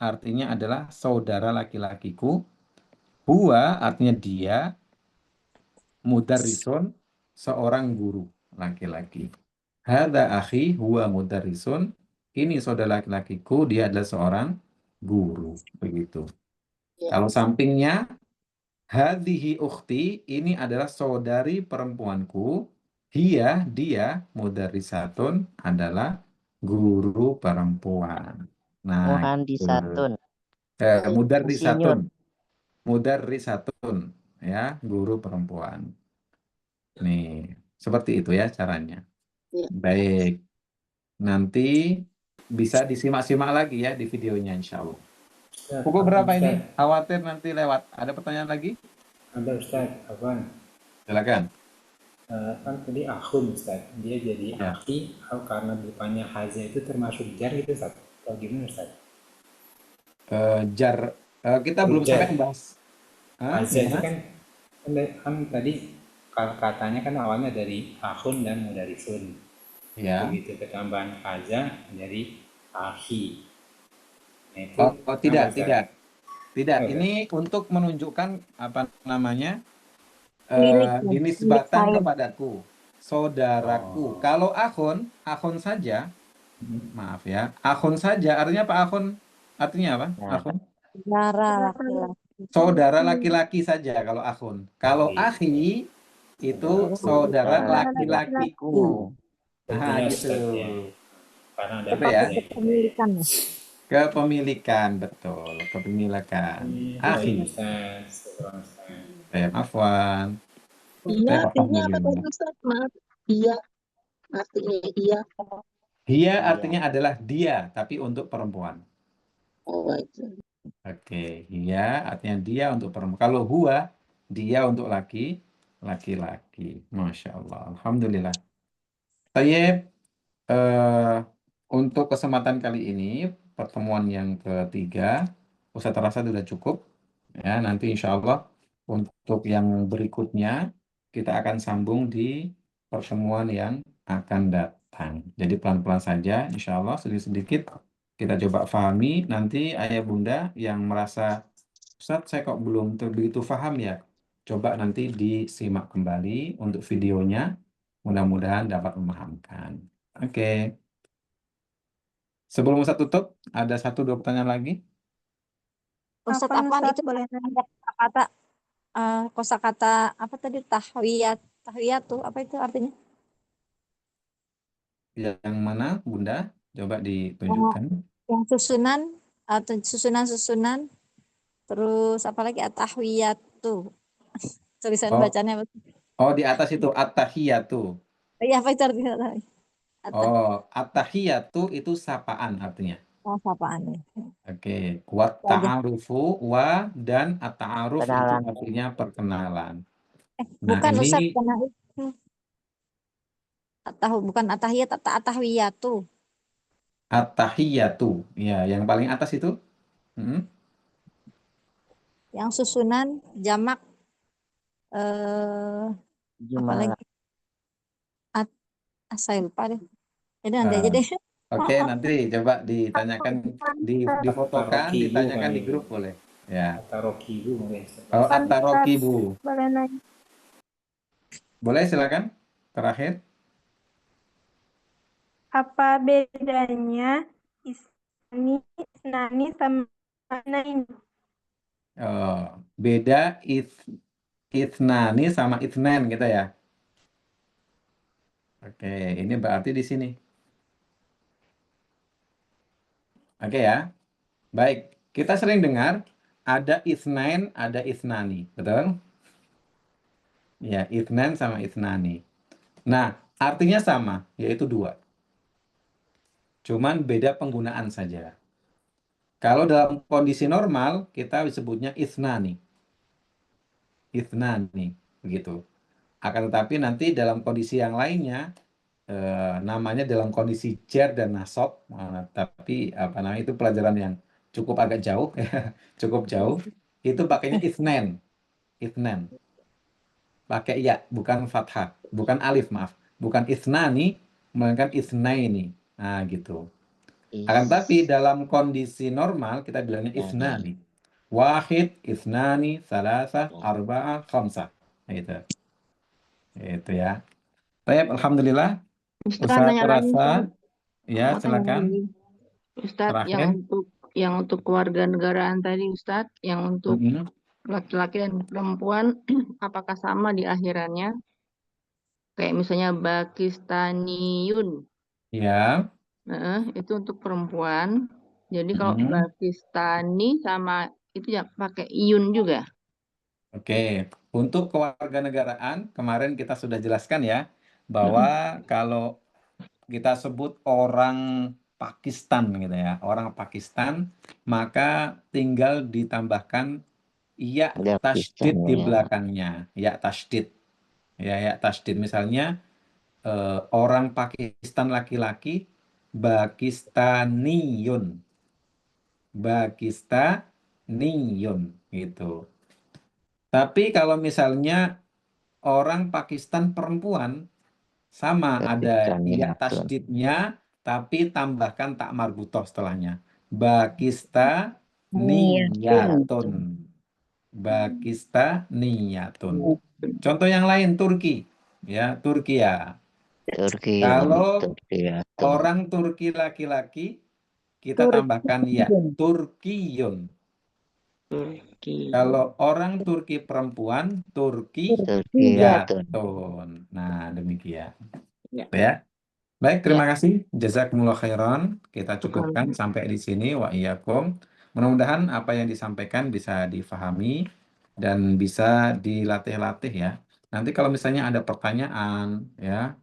artinya adalah saudara laki-lakiku. Huwa artinya dia. Mudarrisun seorang guru laki-laki. Hadza akhi huwa mudarrisun. Ini saudara laki-lakiku, dia adalah seorang guru. Begitu. Ya. Kalau sampingnya hadhihi ukhti, ini adalah saudari perempuanku. Dia mudarrisatun adalah guru perempuan. Nah, Muhandisatun. mudarrisatun. Mudarrisatun, ya, guru perempuan. Nih, seperti itu ya caranya. Ya. Baik. Nanti bisa disimak-simak lagi ya di videonya insya Allah. Pukul berapa ini? Khawatir nanti lewat. Ada pertanyaan lagi? Ada Ustaz, Afwan. Silakan. Kan tadi akhun Ustaz, dia jadi akhi karena depannya haza itu termasuk jar gitu Ustaz. Atau gimana Ustaz? Jar, kita belum sampai membahas. Haza itu kan tadi katanya kan awalnya dari akhun dan mudarisun. Ya. Begitu ketambahan haza menjadi akhi. Nah, itu tidak. Ini untuk menunjukkan apa namanya dinisbatan kepadaku, saudaraku. Kalau akhun saja, maaf ya, akhun saja artinya apa akhun? Artinya apa? Akhun? Saudara laki-laki saja kalau akhun. Kalau akhi itu saudara laki-lakiku. Nah, gitu. Karena ada ya? Kepemilikan. Kepemilikan, betul. Kepemilikan. Akhi. Afwan. Iya, artinya apa tadi Ustaz? Maaf. Iya. Artinya iya. Dia artinya adalah dia, tapi untuk perempuan. Oh, baik. Oke, hiya artinya dia untuk perempuan. Kalau huwa, dia untuk laki-laki. Masya Allah. Alhamdulillah. Tayyib, untuk kesempatan kali ini, pertemuan yang ketiga, Ustadz rasa sudah cukup. Ya, nanti insya Allah untuk yang berikutnya, kita akan sambung di pertemuan yang akan datang. Jadi pelan-pelan saja, insya Allah sedikit-sedikit kita coba pahami. Nanti ayah bunda yang merasa, Ustadz saya kok belum begitu paham ya, coba nanti disimak kembali untuk videonya, mudah-mudahan dapat memahamkan. Oke. Sebelum Ustadz tutup, ada 1-2 pertanyaan lagi. Ustadz Apa apaan Ustadz itu boleh nanya? kosakata kosakata apa tadi tahwiyat tuh apa itu artinya? Yang mana, Bunda? Coba Yang, ditunjukkan. yang susunan atau susunan terus apalagi at-tahwiyat tuh tulisan Oh, bacanya apa? oh di atas itu at-tahiyatu. Iya apa itu artinya? Oh, at-tahiyatu itu sapaan artinya. Oh, sapaan ya. Oke, wa Itu aja. ta'arufu wa dan at-ta'aruf itu Kenalan. artinya perkenalan. Nah, Bukan Ustadz, ini karena itu bukan at-tahiyat, at-tahwiyat tuh. at-tahiyatu. Ya, yang paling atas itu. Mm-mm. Yang susunan jamak apalagi saya lupa deh. Jadi nanti aja deh. Oke, nanti coba ditanyakan, difotokan, At-tarokibu ditanyakan di kali. grup boleh. Ya. At-tarokibu mungkin. Oh, Ustadz, at-tarokibu. boleh nanya? Boleh silakan. Terakhir. Apa bedanya isnani sama nain? Oh, beda ithnani sama ithnan gitu ya. Oke, ini berarti di sini. Oke ya. Baik, kita sering dengar ada ithnain, ada ithnani, betul? Ya, ithnan sama ithnani. Nah, artinya sama, yaitu 2. Cuman beda penggunaan saja. Kalau dalam kondisi normal, kita disebutnya ithnani. Ithnani, begitu. Akan tetapi nanti dalam kondisi yang lainnya, namanya dalam kondisi jar dan nasab, tapi apa namanya itu pelajaran yang cukup agak jauh, cukup jauh. Itu pakainya ithnan, pakai ya, bukan fathah, bukan alif, maaf, bukan ithnani, melainkan ithnaini. Nah, gitu. Akan tetapi dalam kondisi normal kita bilangnya ithnani. Wahid, ithnani, salasa, arba'ah, khamsah. Nah, itu ya. Baik, alhamdulillah. Ustaz Ustaz nanya lagi, rasa, Ustaz. ya Mau tanya silakan. lagi. Ustaz, Terakhir. yang untuk keluarga negaraan tadi, Ustaz, yang untuk Mm-mm. laki-laki dan perempuan, apakah sama di akhirannya? Kayak misalnya Bakistaniyun, Ya. itu untuk perempuan. Jadi kalau Mm-mm. Pakistani sama itu ya pakai iyun juga. Oke, untuk kewarganegaraan kemarin kita sudah jelaskan ya bahwa kalau kita sebut orang Pakistan gitu ya, orang Pakistan, maka tinggal ditambahkan ya tasdid di belakangnya, ya tasdid. Ya tasdid misalnya orang Pakistan laki-laki Bakistaniyun. Bakistaniyun gitu. Tapi kalau misalnya orang Pakistan perempuan sama ada ya tasdidnya tapi tambahkan tak marbutoh setelahnya. Bakistaniyatun. Bakistaniyatun. Contoh yang lain Turki. Ya, Turkiya. Kalau orang Turki laki-laki kita tambahkan ya Turkiyun. Kalau orang Turki perempuan, Turkiyatun. Nah, demikian. Ya. Baik, terima kasih. Jazakumullah khairan. Kita cukupkan sampai di sini. Wa iyyakum. Mudah-mudahan apa yang disampaikan bisa difahami dan bisa dilatih-latih ya. Nanti kalau misalnya ada pertanyaan ya,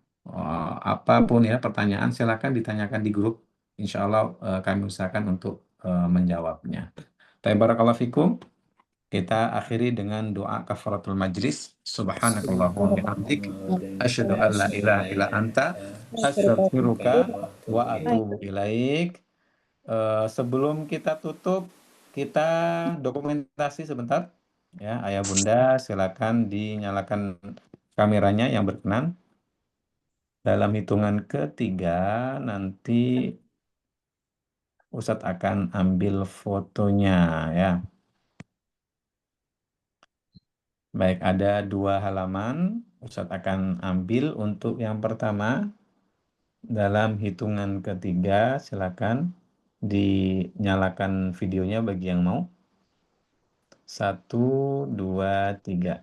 apapun ya pertanyaan, silakan ditanyakan di grup. Insya Allah kami usahakan untuk menjawabnya. Barakallahu fikum. Kita akhiri dengan doa kafaratul majlis. Subhanakallahumma bihamdik. Asyhadu an la ilaha illa anta. Astaghfiruka wa atubu ilaik. Sebelum kita tutup, kita dokumentasi sebentar. Ya, Ayah Bunda, silakan dinyalakan kameranya yang berkenan. Dalam hitungan ketiga, nanti Ustadz akan ambil fotonya ya. Baik, ada 2 halaman. Ustadz akan ambil untuk yang pertama. Dalam hitungan ketiga, silakan dinyalakan videonya bagi yang mau. 1, 2, 3.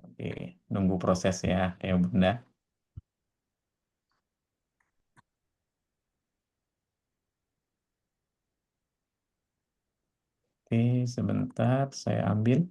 Oke, nunggu proses ya Bunda. Oke, sebentar saya ambil.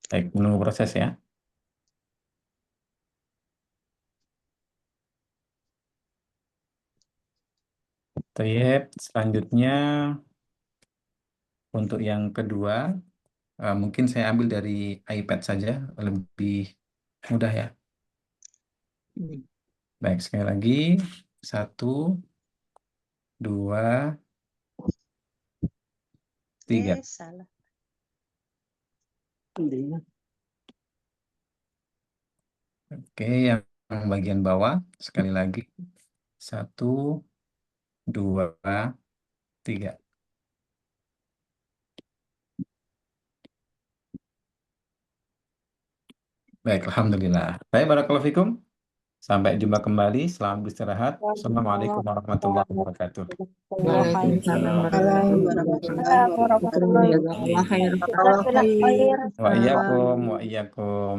Baik, menunggu proses ya. Baik, selanjutnya untuk yang kedua, mungkin saya ambil dari iPad saja, lebih mudah ya. Baik, sekali lagi. 1, 2, 3. Salah. Oke, yang bagian bawah, sekali lagi. 1, 2, 3. Baik, alhamdulillah. Baik, barakallahu fikum. Sampai jumpa kembali. Selamat beristirahat. Assalamualaikum warahmatullahi wabarakatuh. Waalaikumsalam Waalaikumsalam warahmatullahi wabarakatuh. wabarakatuh. Wa iyyakum, wa iyyakum.